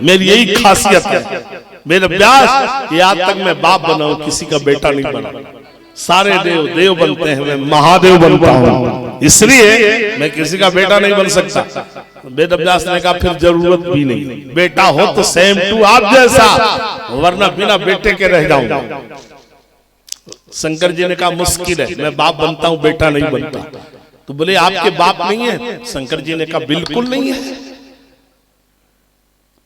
मेरी यही खासियत है, मेरे व्यास आज तक मैं बाप बना हूं, किसी का बेटा नहीं बना। सारे देव देव बनते हैं, मैं महादेव बनता हूं, इसलिए मैं किसी का बेटा नहीं बन सकता। वेद व्यास ने कहा फिर जरूरत भी नहीं, बेटा हो तो सेम टू आप जैसा, वरना बिना बेटे के रह जाऊंगा। शंकर जी ने कहा मुश्किल है, मैं बाप बनता हूं, बेटा नहीं बनता। तो बोले आपके बाप नहीं है? शंकर जी ने कहा बिल्कुल नहीं है।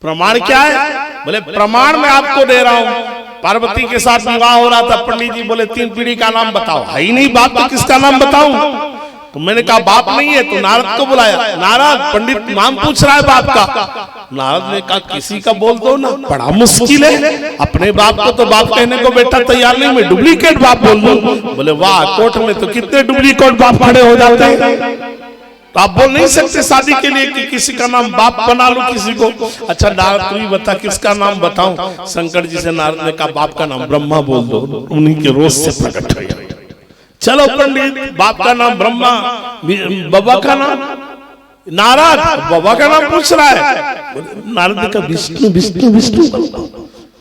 प्रमाण क्या है? बोले प्रमाण मैं आपको दे रहा हूं। पार्वती के साथ विवाह हो रहा था, पंडित जी बोले 3 पीढ़ी का नाम बताओ। है ही नहीं बाप, तो किसका नाम बताऊं? तो मैंने कहा बाप नहीं है, तो नारद को बुलाया। नारद पंडित नाम पूछ रहा है बाप का। नारद ने कहा किसी का बोल दो ना, बड़ा मुश्किल है, अपने बाप को तो बाप कहने को बेटा तैयार नहीं, मैं डुप्लीकेट बाप बोल दूं। बोले वाह, कोर्ट में तो कितने डुप्लीकेट बाप खड़े हो जाते हैं, तो आप बोल नहीं सकते शादी के लिए कि किसी का नाम बाप बना लो किसी को। अच्छा नारद तू ही बता किसका नाम बताऊं? शंकर जी से नारद ने कहा बाप का नाम ब्रह्मा बोल दो, उन्हीं के रोज से प्रकट हो गया। चलो पंडित, बाप का नाम ब्रह्मा, बाबा का नाम नारद, बाबा का नाम पूछ रहा है। नारद ने कहा विष्णु विष्णु विष्णु,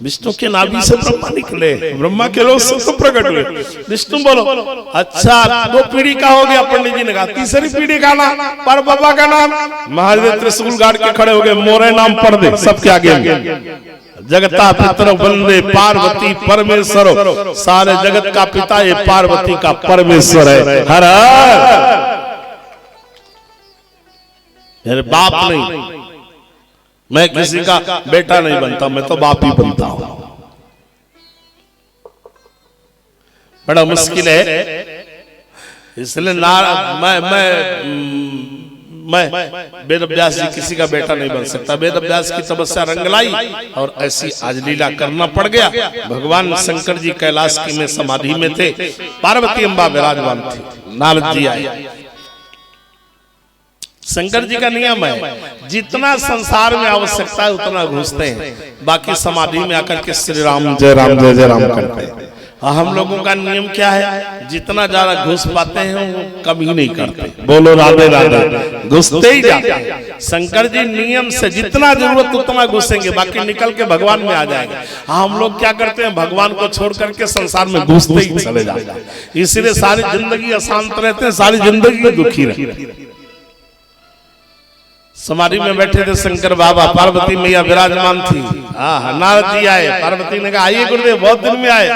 विष्णु के नाभि से ब्रह्मा निकले, ब्रह्मा के रोज से तो प्रकट हुए, विष्णु बोलो। अच्छा 2 पीढ़ी का हो गया। पंडित जी ने कहा 3री पीढ़ी का नाम पर बाबा का नाम। महादेव त्रिशूल गाड़ के खड़े हो गए, मोरे नाम पढ़ दे सबके आगे। जगता पितर वंदे पार्वती परमेश्वर, सारे जगत का पिता ये पार्वती का परमेश्वर है। हर मेरे बाप नहीं, मैं किसी का बेटा नहीं बनता, मैं तो बाप ही बनता हूं। बड़ा मुश्किल है, इसलिए मैं वेद व्यास जी किसी का बेटा नहीं बन सकता। वेद व्यास की तपस्या रंग लाई और ऐसी आज लीला करना पड़ गया। भगवान शंकर जी कैलाश की में समाधि में थे, पार्वती अम्बा विराजमान थी, नारद जी आए। शंकर जी का नियम है जितना संसार में आवश्यकता है उतना घुसते हैं, बाकी समाधि में आकर के श्री राम जय राम जय जय राम करते हैं। हम लोगों का नियम क्या है? जितना ज्यादा घुस पाते हैं वो कम ही नहीं करते। बोलो राधे राधे, घुसते ही जाते हैं। शंकर जी नियम से जितना जरूरत उतना घुसेंगे, बाकी निकल के भगवान में आ जाएंगे। हम लोग क्या करते हैं? भगवान को छोड़ करके संसार में घुसते ही चले जाते हैं, इसीलिए सारी जिंदगी अशांत रहते हैं, सारी जिंदगी दुखी रहते हैं। समाधि में बैठे थे शंकर बाबा, पार्वती मैया विराजमान थी। नारद जी आए, पार्वती ने कहा आइए गुरुदेव, बहुत दिन में आए।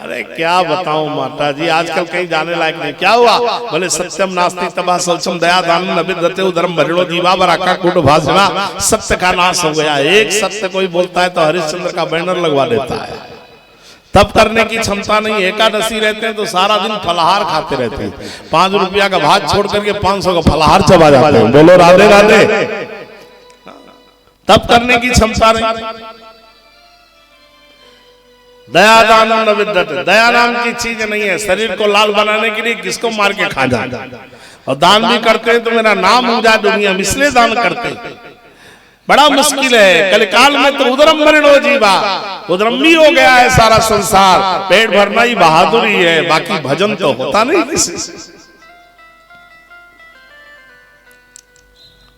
अरे क्या बताऊं माता जी, आजकल कहीं जाने लायक नहीं। क्या हुआ? बोले सत्यम नास्ति तबा सौचम दया दान अभिद्रते उधर्म भरिणो जीवा बराका कूट भाषणा, सत्य का नाश हो गया। एक सत्य कोई बोलता है तो हरिश्चंद्र का बैनर लगवा देता है। तब करने की क्षमता नहीं। एकादशी रहते हैं तो सारा दिन फलाहार खाते रहते हैं, 5 रुपया का भात छोड़ करके 500 का फलाहार चबा जाते हैं। बोलो राधे राधे। तब करने की क्षमता नहीं। दया दान न विद्यते, दया नाम की चीज नहीं है। शरीर को लाल बनाने के लिए किसको मार के खा जाए, और दान भी करते हैं तो मेरा नाम हो जाए दुनिया में, इसलिए दान करते हैं। बड़ा मुश्किल है। कलिकाल में तो उदरम मरणो जीवा, उदरमी हो गया है सारा संसार। पेट भरना ही बहादुरी है, बाकी भजन तो होता नहीं किसी से।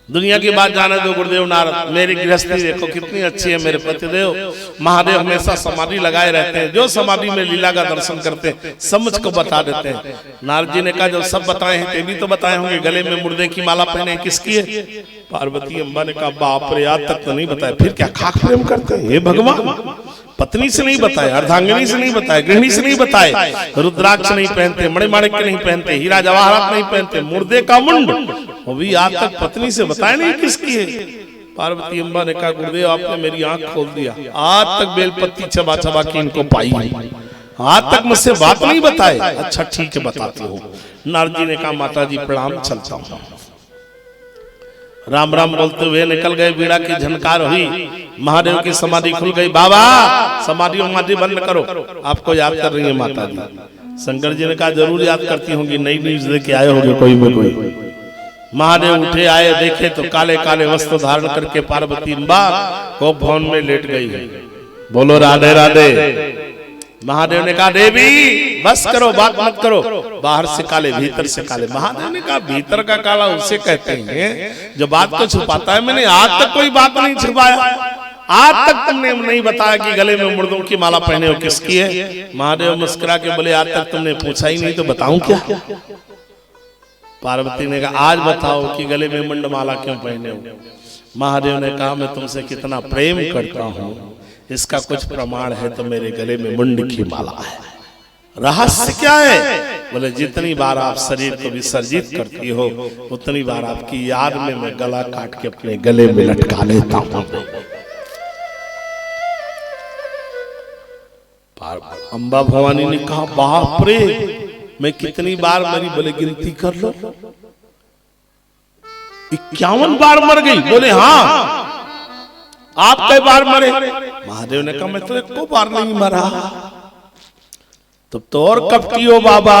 दुनिया की बात जाने दो गुरुदेव नारद। मेरी गृहस्थी देखो कितनी अच्छी है। मेरे पतिदेव महादेव हमेशा समाधि लगाए रहते हैं। जो समाधि में लीला का दर्शन करते हैं सब मुझको बता देते हैं। नारद जी ने कहा जब सब बताए हैं ते भी तो बताए होंगे, गले में मुर्दे की माला पहने किसकी है? पार्वती अम्बा ने कहा बाप रे, आज तक तो नहीं बताया। फिर क्या खाक प्रेम करते हैं? हे भगवान, पत्नी से नहीं बताए, अर्धांगिनी से नहीं बताए, गृहिणी से नहीं बताए, रुद्राक्ष नहीं पहनते, मणिमाणिक नहीं पहनते, हीरा जवाहरात नहीं पहनते, मुर्दे का मुंड, वो भी आज तक पत्नी से बताया नहीं किसकी है। पार्वती अम्बा ने कहा गुरुदेव आपने मेरी आंख खोल दिया। आज तक बेलपत्ती चबा चबा के इनको पाई, आज तक मुझसे बात नहीं बताए। अच्छा ठीक है बताती हूँ। नारद जी ने कहा माता जी प्रणाम, चलता हूँ। राम राम बोलते हुए निकल गए। बीड़ा की झनकार हुई, महादेव की समाधि खुल गई। बाबा समाधि बंद करो, आपको याद कर रही है माता जी। शंकर जी ने कहा जरूर याद करती होंगी, नई न्यूज लेके आए होंगे कोई में कोई। महादेव उठे आए, देखे तो काले काले वस्त्र धारण करके पार्वती अम्बा को भवन में लेट गई है। बोलो राधे राधे। महादेव ने कहा देवी बस करो, बात मत करो। बाहर से काले भीतर से काले। महादेव ने कहा भीतर का काला उसे कहते हैं जो बात को छुपाता है। मैंने आज तक कोई बात नहीं छुपाया, आज तक तुमने नहीं बताया कि गले में मुर्दों की माला पहने हो किसकी है। महादेव मुस्कुरा के बोले आज तक तुमने पूछा ही नहीं तो बताऊं क्या? पार्वती ने कहा आज बताओ कि गले में मुंड माला क्यों पहने हो। महादेव ने कहा मैं तुमसे कितना प्रेम करता हूँ, इसका कुछ प्रमाण है तो मेरे गले में मुंड की माला है। रहस्य क्या है? बोले जितनी बार आप शरीर को विसर्जित करती हो उतनी बार आपकी याद में मैं गला काट के अपने गले में लटका लेता हूँ। अम्बा भवानी ने कहा बाप रे, मैं कितनी बार मरी? बोले गिनती कर लो। 51 बार मर गई। बोले हाँ। आप कई बार मरे? महादेव ने कहा मैं तो 1 बार नहीं मरा। तो और कपटी हो बाबा,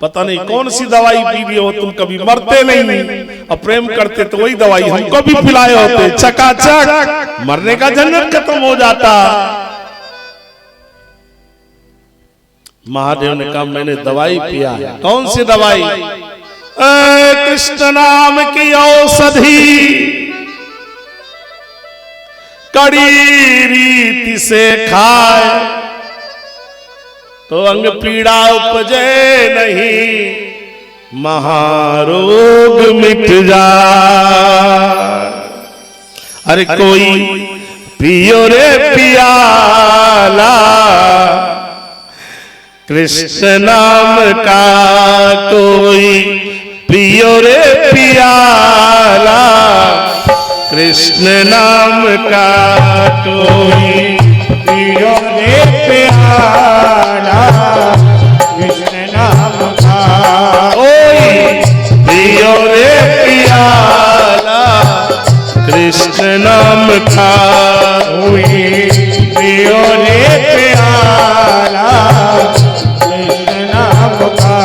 पता नहीं कौन सी दवाई पी रही हो तुम, कभी मरते नहीं और प्रेम करते तो वही दवाई हमको भी पिलाए होते, चकाचक मरने का झंझट खत्म हो जाता। महादेव ने कहा मैंने दवाई पिया है। कौन सी दवाई? कृष्ण नाम की औषधि कड़ी रीति से खाए तो अंग पीड़ा उपजे नहीं, महारोग मिट जाए। अरे कोई पियो रे पियाला कृष्ण नाम का, कोई पियो रे पियाला कृष्ण नाम का, कोई पियो रे प्याला कृष्ण नाम का, कोई पियो रे पियाला कृष्ण नाम का, कोई पियो रे प्याला कृष्ण नाम का,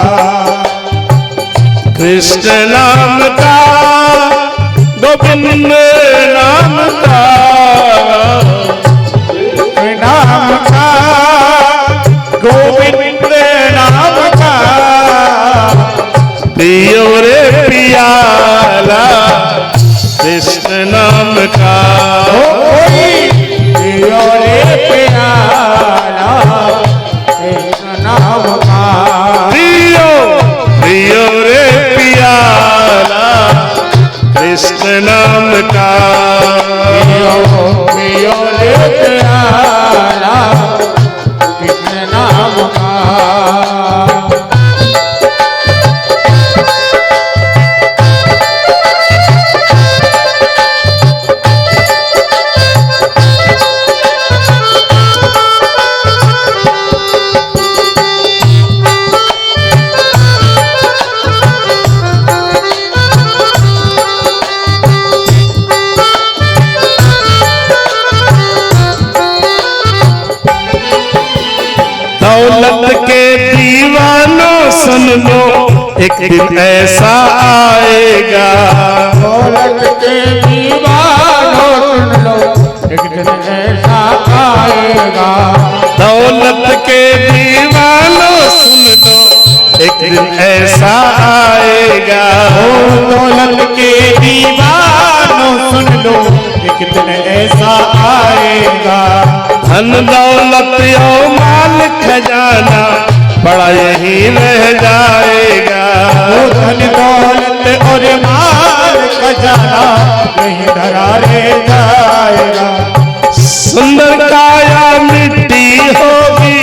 कृष्ण नाम का, गोविंद नाम का, नाम का, गोविंद नाम का, पियो रे पियाला कृष्ण नाम का, पियो रे प्याला कृष्ण नाम का, पियो पियो रे पियाला कृष्ण नाम का, पियो रे प्याला कृष्ण नाम का। दौलत के दीवानों सुन लो एक दिन ऐसा आएगा। दौलत के दीवानों सुन लो एक दिन ऐसा आएगा। दौलत के दीवानों सुन लो एक दिन ऐसा आएगा। दौलत के दीवानों सुन लो एक दिन ऐसा आएगा। धन दौलत और माल खजाना बड़ा यही रह जाएगा। धन दौलत और माल खजाना यही धरा रह जाएगा। सुंदर काया मिट्टी होगी,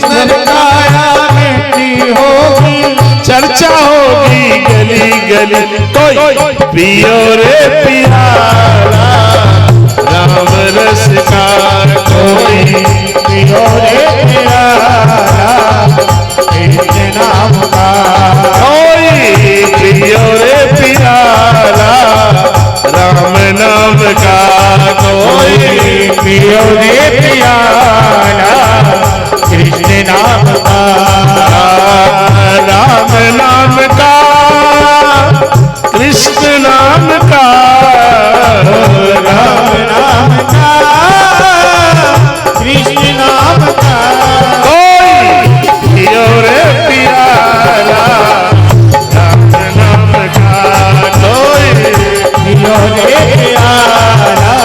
सुंदर काया मिट्टी होगी, चर्चा होगी गली गली। कोई पियो रे प्यारा राम रस का, कोई पियो रे प्यारा कृष्ण नाम का। कोई पियो रे प्यारा राम नाम का, कोई पियो रे प्यारा कृष्ण नाम का। राम नाम का कृष्ण नाम का, राम नाम का कृष्ण नाम का। कोई पियो रे प्यारा राम नाम का, कोई पियो रे प्यारा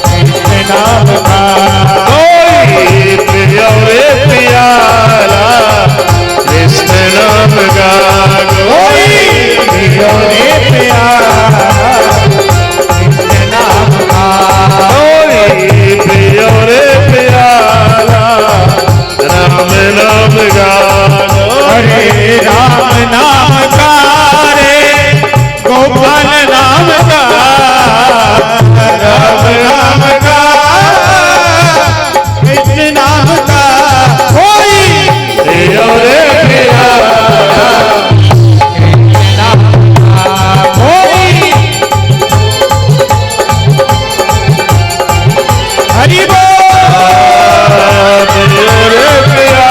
कृष्ण नाम का। कोई पियो रे प्यारा कृष्ण नाम का, कोई पियो रे प्यारा कृष्ण नाम का। कोई पियो रे प्यारा राम नाम का। हरे राम नाम का रे गोपाल नाम का। राम नाम का कृष्ण नाम का। कोई पियो रे प्यारा कृष्ण नाम का। कोई हरि बोल। पियो रे प्यारा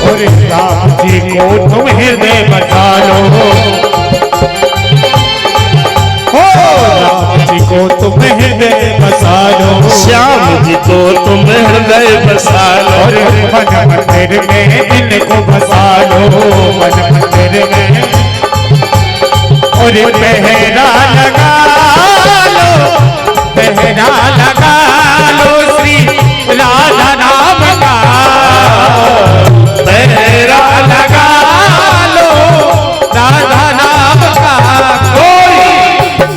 और राम जी को तुम हृदय बसा लो। हो राम जी को तुम हृदय बसा लो। श्याम जी को तुम हृदय बसा लो। और मन मंदिर में इनको बसा लो। मन मंदिर में और पहरा लगा लो। पहरा लगा लो श्री राधा नाम का। पहरा लगा लो राधा नाम का। कोई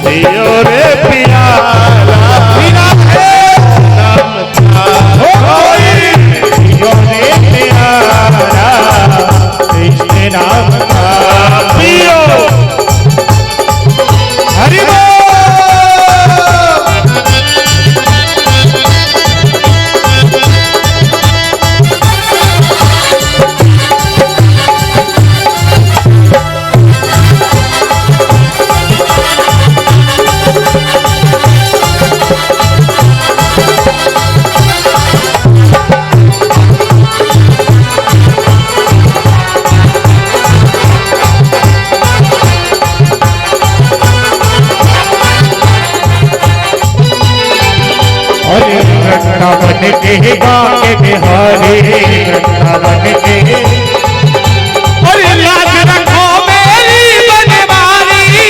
पियो रे प्यारा बिना है नाम का, कोई पियो रे प्यारा कृष्ण नाम का। पियो हरि बोल। वृंदावन के बाके बिहारी। वृंदावन के और लाज रखो मेरी बनवारी।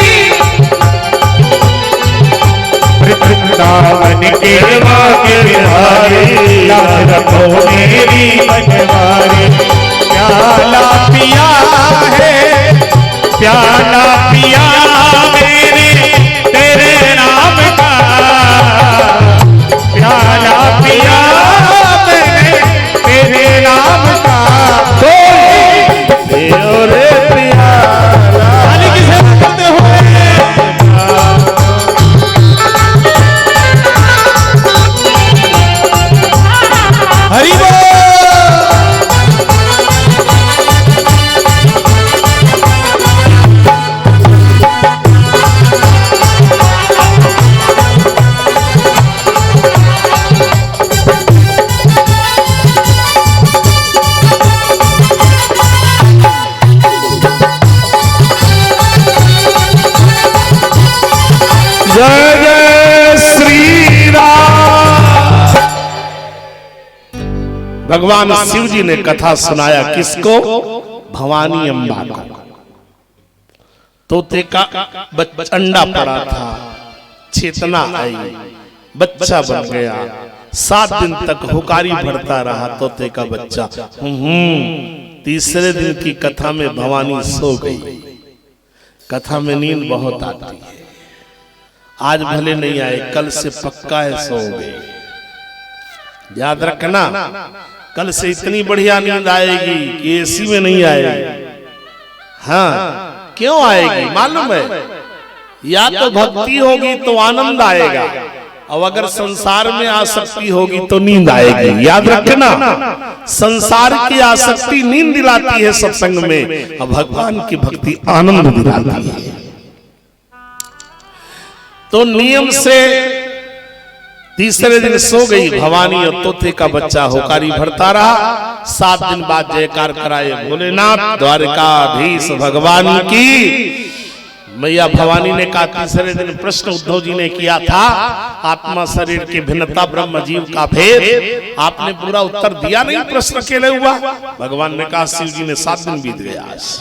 वृंदावन के बाके बिहारी। लाज रखो मेरी बनवारी। प्याला पिया है प्याला पिया मेरे तेरे नाम का। प्याला पिया मैंने तेरे नाम का। पियो रे प्यारा खाली किसे करते हुए हरि बोल। जय जय श्री राम। भगवान शिव जी ने कथा सुनाया किसको? भवानी अम्बा को। तोते का अंडा पड़ा था, चेतना आई, बच्चा बन गया। 7 दिन तक हुकारी भरता रहा तोते का बच्चा। तीसरे दिन की कथा में भवानी सो गई। कथा में नींद बहुत आती है। आज भले नहीं आए, कल से पक्का है सो गए। याद रखना, कल से इतनी बढ़िया नींद आएगी कि एसी में नहीं आएगी। हाँ, क्यों आएगी मालूम है? या तो भक्ति होगी तो आनंद आएगा, और अगर संसार में आसक्ति होगी तो नींद आएगी। याद रखना, संसार की आसक्ति नींद दिलाती है सत्संग में, और भगवान की भक्ति आनंद दिलाती है। तो नियम से तीसरे दिन सो गई भवानी और तोते का बच्चा हुकारी भरता रहा। 7 दिन बाद जयकार कराए भोलेनाथ द्वारकाधीश भगवान की। मैया भवानी ने कहा, तीसरे दिन प्रश्न उद्धव जी ने किया था, आत्मा शरीर की भिन्नता ब्रह्म जीव का भेद, आपने पूरा उत्तर दिया नहीं, प्रश्न अकेले हुआ। भगवान ने कहा, शिव जी ने 7 दिन बीत गया। आज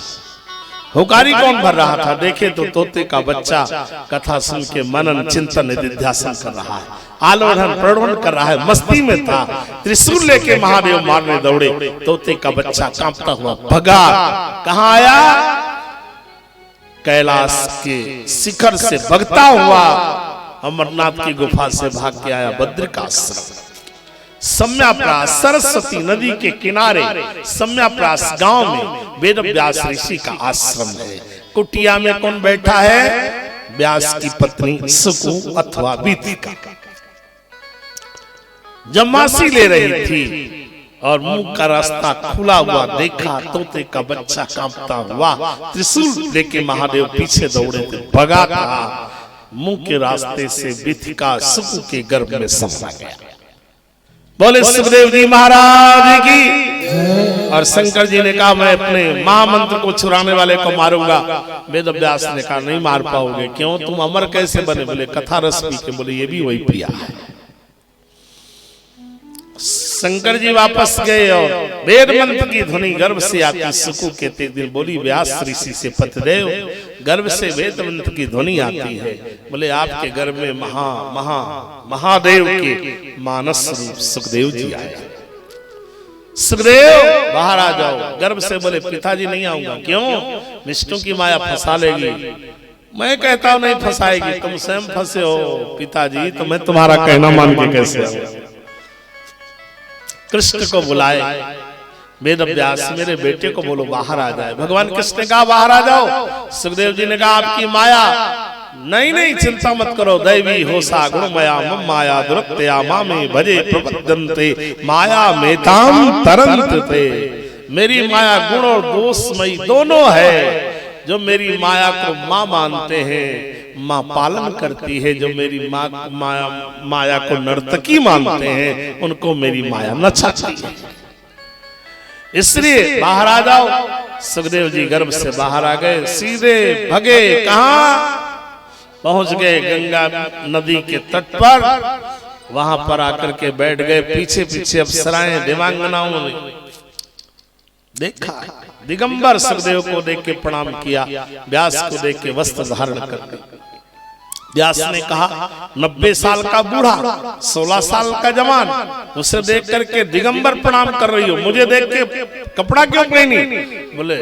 हुकारी कौन भर रहा था? देखे तो तोते का बच्चा कथा सुन के मनन चिंतन निधिध्यासन कर रहा है, आलोढ़न प्रणवन कर रहा है, मस्ती में था। त्रिशूल लेके महादेव मारने दौड़े, तोते का बच्चा कांपता हुआ भगा। कहां आया? कैलाश के शिखर से भगता हुआ अमरनाथ की गुफा से भाग के आया बद्रिकाश्रम। सम्याप्रास सरस्वती नदी के किनारे सम्याप्रास गांव में वेद व्यास ऋषि का आश्रम है। कुटिया में कौन बैठा है? व्यास की पत्नी सुकु अथवा बीतिका। जमासी ले रही थी और मुंह का रास्ता खुला हुआ देखा, तोते का बच्चा कांपता हुआ त्रिशूल लेके महादेव पीछे दौड़े थे, भगा था। मुंह के रास्ते से बीतिका सुकु के गर्भ में समा गया। बोले सुखदेव जी महाराज की। और शंकर जी ने कहा, मैं अपने महामंत्र को चुराने वाले को मारूंगा। वेद व्यास ने कहा, नहीं मार पाओगे। क्यों? तुम अमर कैसे बने? बोले कथा रस पी के। बोले ये भी वही पिया है। शंकर जी वापस गए और वेद मंत्र की ध्वनि गर्भ से आती सुकु के तेज दिन बोली, व्यास ऋषि से पतिदेव गर्भ से वेद मंत्र की ध्वनि आती है। बोले आपके गर्भ में महादेव के मानस रूप सुखदेव जी आए। सुखदेव बाहर आ जाओ। गर्भ से बोले, पिताजी नहीं आऊंगा। क्यों? विष्णु की माया फंसा लेगी। मैं कहता हूं नहीं फंसाएगी, तुम स्वयं फंसे हो पिताजी, तो मैं तुम्हारा कहना मान के कैसे आऊं? कृष्ण को बुलाए वेद व्यास, मेरे बेटे को बोलो बाहर आ जाए। भगवान कृष्ण ने कहा, बाहर आ जाओ। सुखदेव जी ने कहा, आपकी माया नहीं चिंता मत करो। दैवी होसा गुणमया मम माया दुरत्या मामे भजे प्रपद्यन्ते माया मेताम तरन्ते। मेरी माया गुण और दोषमयी दोनों है। जो मेरी माया को माँ मानते हैं, माँ पालन करती है। जो मेरी माया को नर्तकी मानते हैं, उनको मेरी माया नचाती है। इसलिए बाहर आ जाओ। सुखदेव जी गर्भ से बाहर आ गए, सीधे भगे। कहां पहुंच गए? गंगा नदी के तट पर। वहां पर आकर के बैठ गए। पीछे पीछे अप्सराएं देवांगनाओं ने देखा। दिगंबर सुखदेव को देख के प्रणाम किया। व्यास को देख के वस्त्र धारण कर। व्यास ने कहा, 90 साल का बूढ़ा, 16 साल का जवान, उसे देख करके दिगंबर प्रणाम कर रही हो, मुझे देख के कपड़ा क्यों पहनी? बोले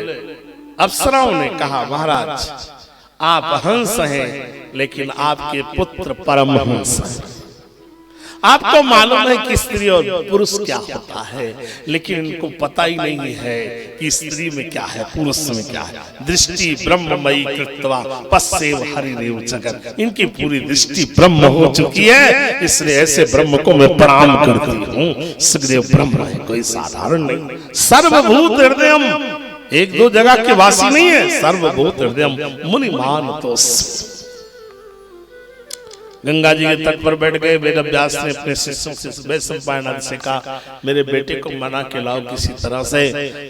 अप्सराओं ने कहा, महाराज आप हंस हैं, लेकिन आपके पुत्र परमहंस हैं। आपको मालूम है कि स्त्री और पुरुष क्या होता है, लेकिन इनको पता ही नहीं है कि स्त्री में क्या है, पुरुष में क्या है। दृष्टि ब्रह्ममयी कृत्वा पश्येव हरिरेव जगत। इनकी पूरी दृष्टि ब्रह्म हो चुकी है, इसलिए ऐसे ब्रह्म को मैं प्रणाम करती हूँ। सुखदेव ब्रह्म है, कोई साधारण नहीं। सर्वभूत हृदयम, एक दो जगह के वासी नहीं है। सर्वभूत हृदयम मुनिमान तो गंगा जी के तट पर बैठ गए। वेद व्यास ने अपने शिष्यों से वैशंपायन से कहा, मेरे बेटे को मना के लाओ किसी तरह से।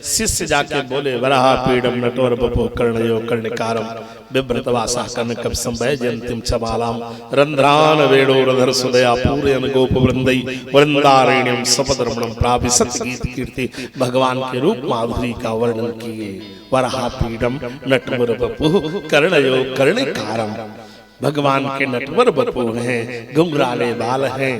शिष्य जाके बोले, वराह पीडम नटवर बपो कर्णयो कर्णिकारम बिभ्रतवासा कर्णकप संभय जयंतिम चबालाम रंध्रान वेणो रधर सुदया पूरयन गोप वृंदई वृंदारण्यम सपद्रमणम प्राभिसत गीत कीर्ति। भगवान के रूप माधुरी का वर्णन किए। वराह पीडम नटवर बपो कर्णयो कर्णिकारम। भगवान के नटवर बपू हैं, घुंघराले बाल हैं,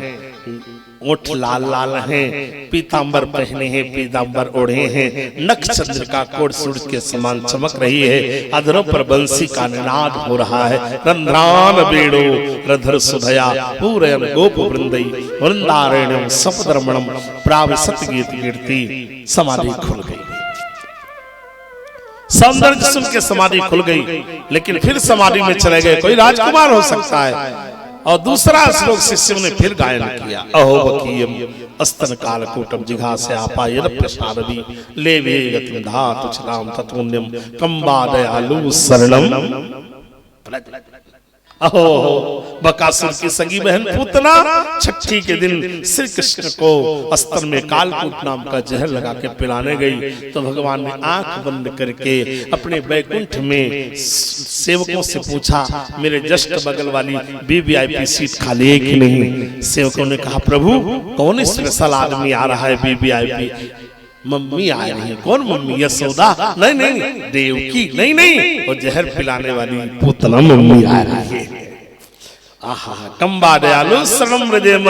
ओठ लाल लाल हैं, पीतांबर पहने हैं, पीतांबर ओढ़े हैं, नख चंद्रिका कोट सूरज के समान चमक रही है। अधरों पर बंसी का निनाद हो रहा है। रंध्रान बेड़ो रधर सुधया पूरयन गोप वृंदई वृंदारण्यम सपद्रमणम प्राविसत गीत कीर्ति। समाधि खुल गई। सौंदर्य सुन के समाधि खुल गई, लेकिन फिर समाधि में चले गए। कोई राजकुमार हो सकता है। और दूसरा श्लोक शिष्यों ने फिर गायन किया। अहो बकीयम अस्तन कालकूटम जिघासे आपायन प्रसादवी लेवे गतिम धातु चलाम तत्पुण्यम कंबा दयालु शरणम। अहो बकासुर की सगी बहन पूतना छठी के दिन श्री कृष्ण को अस्त्र में कालकूट नाम का जहर लगा के पिलाने गई, तो भगवान ने आंख बंद करके अपने बैकुंठ में सेवकों से पूछा, मेरे जस्ट बगल वाली वीवीआईपी सीट खाली है कि नहीं। सेवकों ने कहा, प्रभु कौन स्पेशल आदमी आ रहा है वीवीआईपी? मम्मी आ रही है। कौन मम्मी? यशोदा? नहीं नहीं, देवकी? नहीं नहीं, और जहर पिलाने वाली पूतना मम्मी आ रही है। आहा, कंबा दयालु शरणम हृदयम।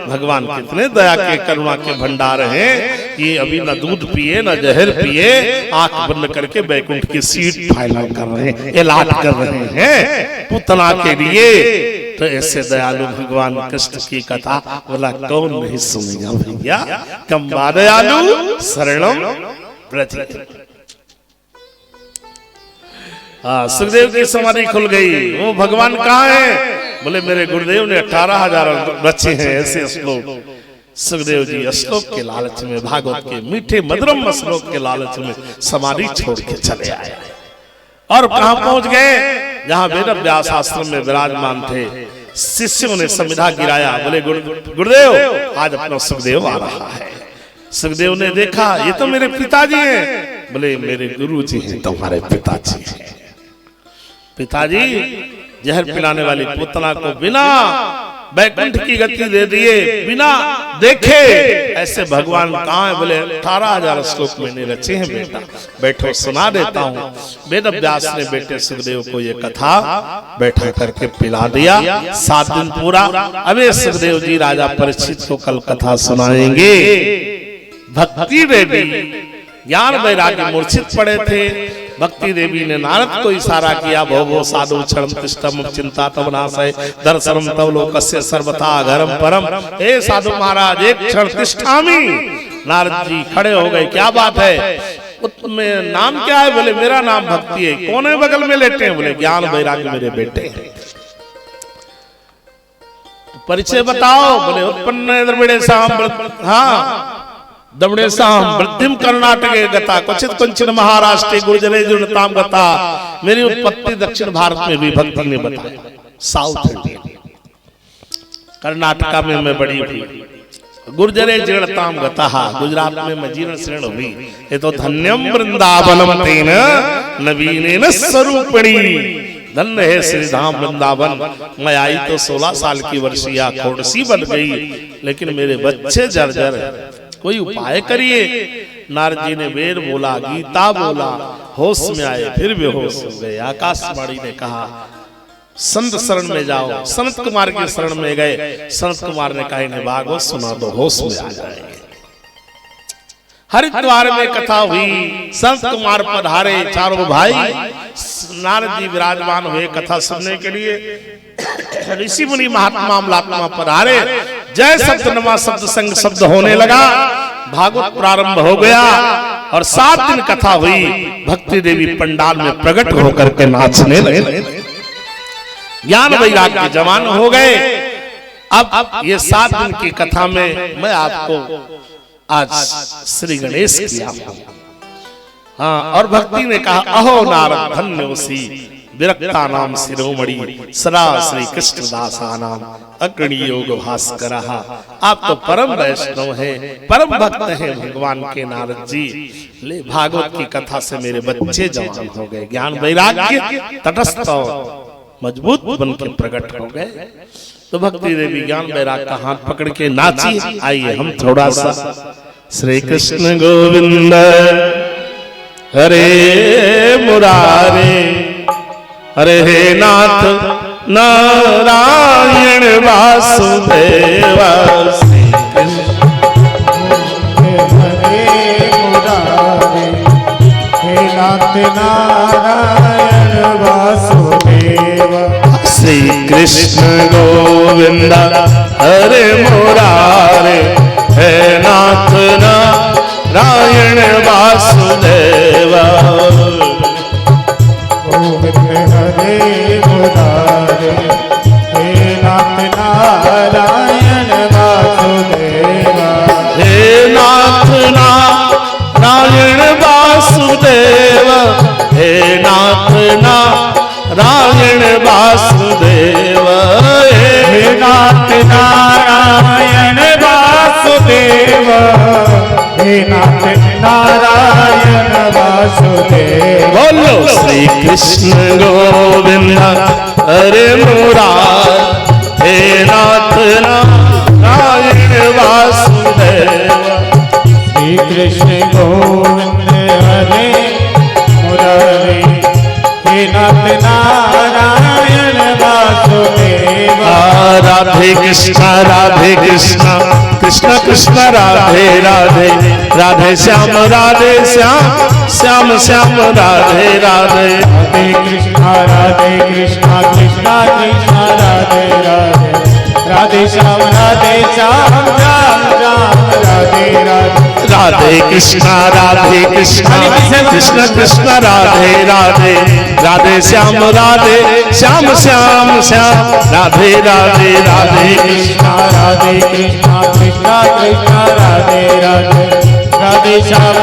भगवान कितने दया के करुणा के भंडार हैं। ये अभी न दूध पिए न जहर पिए, आंख बंद करके बैकुंठ की सीट फाइनल कर रहे हैं, एलाट कर रहे हैं पूतना के लिए। तो ऐसे दयालु भगवान कृष्ण की कथा बोला कौन नहीं सुनेगा भैया। कंबा दयालु शरणम व्रज। सुखदेव की समाधि खुल गई। वो भगवान कहाँ है? बोले मेरे गुरुदेव ने 18,000 रचे हैं ऐसे श्लोक। सुखदेव जी श्लोक के लालच में, भागवत के मीठे मधुरम श्लोक के लालच में समाधि छोड़ के चले आए। और कहां पहुंच गए? जहां वेद व्यास आश्रम में विराजमान थे। शिष्यों ने संविधा गिराया। बोले गुरुदेव आज अपना सुखदेव आ रहा है। सुखदेव ने देखा, ये तो मेरे पिताजी हैं। बोले मेरे गुरु जी हैं तुम्हारे पिताजी हैं। पिताजी जहर पिलाने वाली पूतना को बिना बैकुंठ की गति दे दिए, बिना देखे ऐसे भगवान कहाँ है? बोले 18,000 श्लोक मैंने रचे हैं बेटा, बैठो सुना देता हूँ। वेद व्यास ने बेटे सुखदेव को ये कथा बैठा करके पिला दिया। 7 दिन पूरा। अबे सुखदेव जी राजा परीक्षित को कल कथा सुनाएंगे। भक्ति देवी ज्ञान वैराग्य मूर्छित पड़े थे। भक्ति देवी ने नारद को इशारा किया, भो भो साधु क्षण तिष्ठम चिंता तव नाशय दर्शनम तव लोकस्य सर्वथा घरम परम। हे साधु महाराज एक क्षण तिष्ठामि। नारद जी खड़े हो गए। क्या बात है? में नाम क्या है? बोले मेरा नाम भक्ति है। कौन है बगल में लेटे हैं? बोले ज्ञान वैराग्य मेरे बेटे हैं। परिचय बताओ। बोले उत्पन्न द्रविड़े साम, हाँ दमड़े साम वृद्धिम कर्नाटके गता क्वचित कंचन महाराष्ट्र गुर्जरे जुड़ताम गता। मेरी उत्पत्ति दक्षिण भारत में भी भक्ति ने बताया। साउथ इंडिया कर्नाटका में मैं बड़ी हुई। गुर्जरे जीर्णताम गता, गुजरात में मैं जीर्ण शीर्ण हुई। ये तो धन्यम वृंदावनम तेन नवीनेन स्वरूपिणी। धन्य है श्री धाम वृंदावन। मैं आई तो 16 साल की वर्षिया खोड़सी बन गई, लेकिन मेरे बच्चे जर्जर। कोई उपाय करिए। नारद जी ने वेद बोला, गीता बोला, होश में आए फिर बेहोश हो गए। आकाशवाणी ने कहा संत शरण में जाओ। संत कुमार के शरण में गए। संत कुमार ने कहा इन्हें भागवत सुना दो, होश में आ जाएंगे। हरिद्वार में कथा हुई। संत कुमार पधारे, चारों भाई नारद जी विराजमान हुए कथा सुनने के लिए। ऋषि मुनि महात्मा अमलात्मा पधारे। जय शब्द नमा शब्द संग शब्द होने लगा। भागवत प्रारंभ हो गया और 7 दिन कथा हुई। भक्ति देवी पंडाल में प्रकट होकर के नाचने लगे। ज्ञान वैराग्य जवान हो गए। अब ये 7 दिन की कथा में मैं आपको आज श्री गणेश किया। हाँ, और भक्ति ने कहा अहो नारद धन्योसी विरक्ता नाम शिरोमणि सदा श्री कृष्णदासा नाम अग्रणी योग भास्कर। आप तो परम वैष्णव हैं, परम भक्त हैं भगवान के नारद जी। ले भागवत की कथा से मेरे बच्चे जवान हो गए, ज्ञान वैराग्य तटस्थ मजबूत बन के प्रकट हो गए। तो भक्ति देवी ज्ञान वैराग का हाथ पकड़ के नाची। आइए हम थोड़ा सा श्री कृष्ण गोविंद हरे मुरारे हरे हे नाथ नारायण वासुदेव श्री कृष्ण हरे मुरारे हे नाथ नारायण वासुदेव श्री कृष्ण गोविंद हरे मुरारे हे नाथ नारायण वासुदेव गोविंद हरे मुरारे हे नाथ नारायण वासुदेव हे नाथ नारायण वासुदेव हे नाथ नारायण वासुदेव हे नाथ नारायण वासुदेव हे नाथ नारायण वासुदेव। बोलो श्री कृष्ण गोविंद हरे मुरारे हे नाथ नारायण वासुदेव श्री कृष्ण गोविंद हरे मुरारे हे नाथ नारायण वासुदेव। राधे कृष्ण कृष्ण कृष्ण राधे राधे राधे श्याम श्याम श्याम राधे राधे राधे कृष्ण कृष्ण कृष्ण राधे राधे राधे श्याम श्याम राम राधे राधे राधे कृष्ण कृष्ण कृष्ण राधे राधे राधे श्याम श्याम श्याम राधे राधे राधे कृष्ण कृष्ण कृष्ण राधे राधे राधे श्याम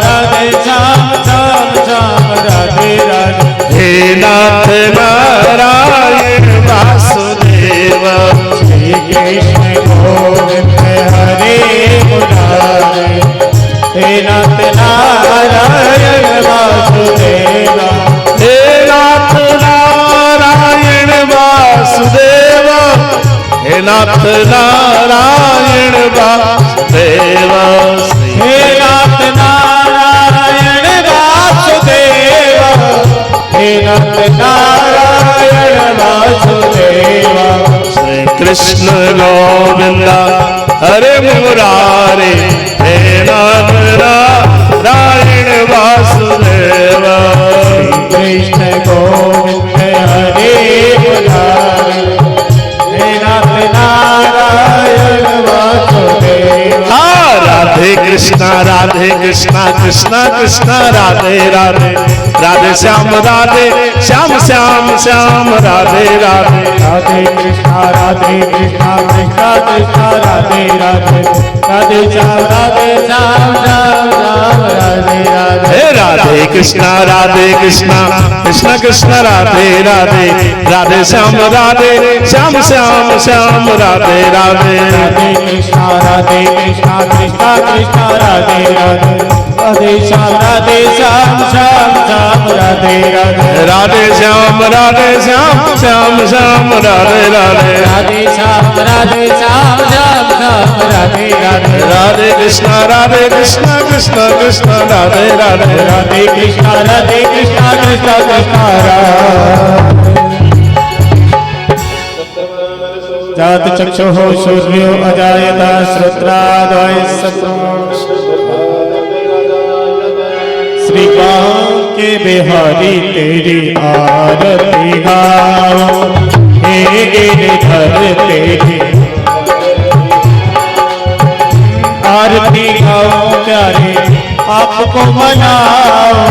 श्याम राधे राधे। हे नाथ नारायण वासुदेव श्री कृष्ण गोविंद हरे मुरारे हे नाथ नारायण वासुदेव। हे नाथ नारायण वासुदेव हे नाथ नारायण वासुदेव हे नाथ नारायण वासुदेव हे नाथ नारायण वासुदेव। श्री कृष्ण गोविंद हरे मुरारे हे नाथ नारायण वासुदेव कृष्ण गोविंद हरे मुरारे हे नाथ नारायण वासुदेव। राधे कृष्ण कृष्ण कृष्ण राधे राधे राधे श्याम श्याम श्याम राधे राधे राधे कृष्ण कृष्ण कृष्ण राधे राधे राधे श्याम श्याम राधे राधे। हे राधे कृष्ण कृष्ण कृष्ण राधे राधे राधे श्याम श्याम राधे राधे राधे कृष्ण कृष्ण कृष्ण राधे राधे राधे श्याम श्याम राधे राधे राधे श्याम श्याम राधे राधे राधे श्याम श्याम राधे राधे राधे कृष्ण कृष्ण कृष्ण राधे राधे राधे कृष्ण कृष्ण कृष्ण जात चक्षुः सूर्यो अजायता श्रोत्रादयः श्रीकांत के बिहारी तेरी आरती गाओ हे गिरधर तेरी आरती गाओ प्यारे आपको मनाओ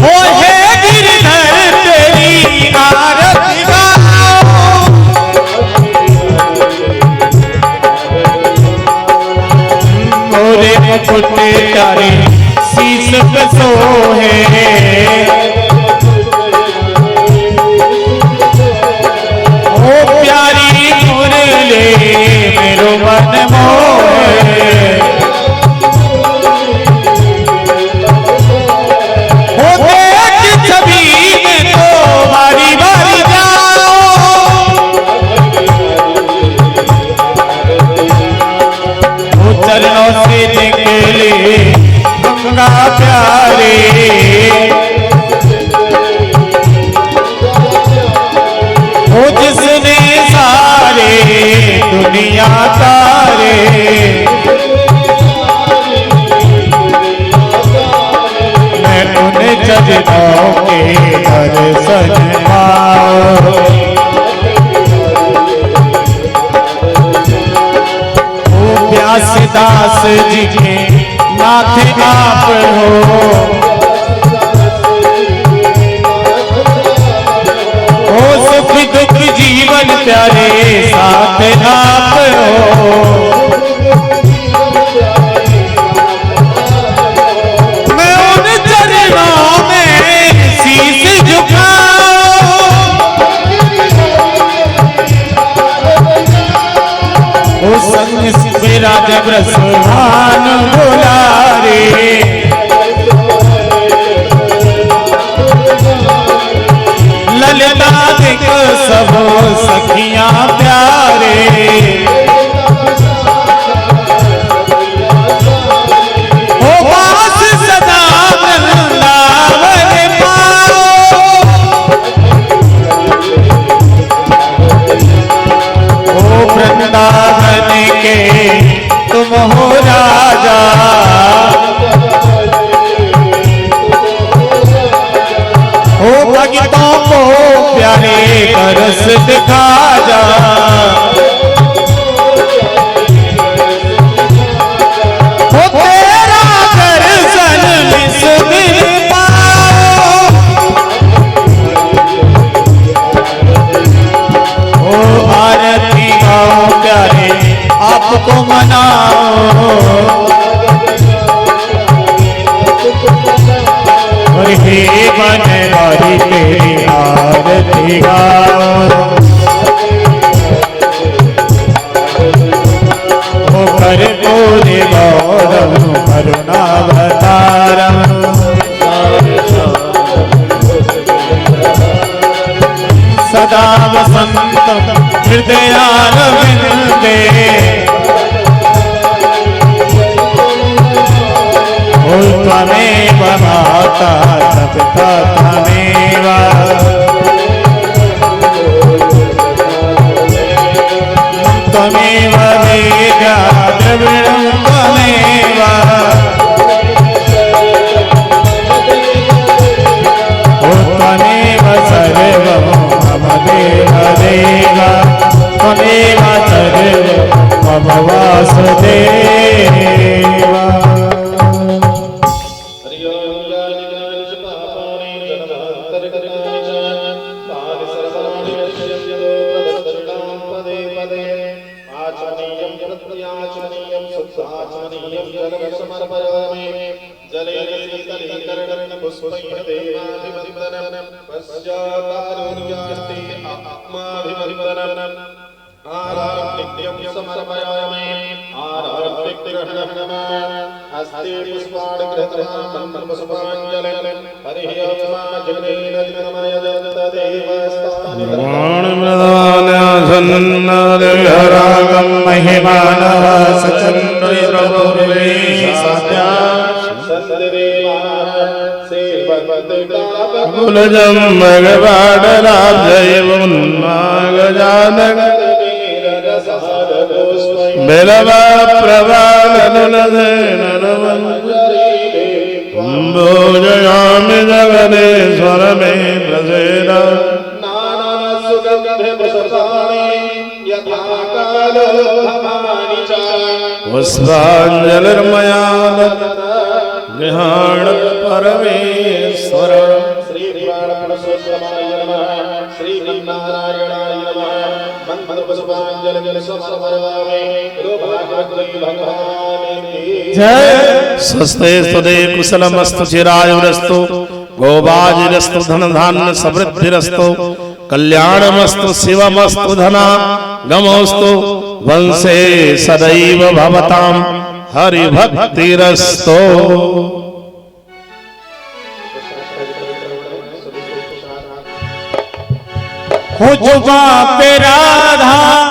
ओ हे गिरधर तेरी आरती गाओ मोरे मुकुट प्यारे शीश पे सोहे ओ प्यारी मुरली मेरो मन मोहे ओ देख छवि में तो बारी बारी चरणों से निकले गंगा प्यारे हो जिसने सारे दुनिया तारे मैं उन्हें चरणों के दर्शन पाऊं दास जी के नाथ आप हो सुख दुख जीवन प्यारे साथ आप हो मैं उन चरणों में शीश झुकाऊं ओ संग मेरा जब रसभान बुलारे ललिता दिख सब सखियां प्यारे ओ पास सदा वृंदावन पाओ ओ वृंदावन के तुम हो राजा हो भक्तों को प्यारे करस दिखा जा हो तेरा दर्शन इस दिन पाओ हो आरती गाओ प्यारे आपको मनाओ और हे बनवारी तेरी आरती गाओ हो कर पूरे गौरव करुणावतारम सदा वसंत हृदयारविंदे त्वमेव माता सप्ता त्वमेव त्वमेव वेद्या द्रविणं त्वमेव त्वमेव सर्वं मम देव देव त्वमेव सर्वं मम वासुदेव महिमानः कुलजं भगवाडराब्जयमुन्मागजानक बिलवा प्रभालनुलधेनरवंजयामि जगदीश्वर मे प्रसेद पुष्पांजलिर्मया गृहाण परमेश्वर श्री पुरुषोत्तमाय नमः श्री नारायणाय नमः मंगल पुष्पांजलि समर्पयामि भगवान की जय स्वस्ते सुदे कुशलमस्तु चिरायुरस्तु गोबाजिरस्तु धन धान्य समृद्धिरस्तु कल्याणमस्तु शिवमस्तु धना गमोस्तु वंशे सदैव भवतां हरिभक्तिरस्तु। हो जुबा पे राधा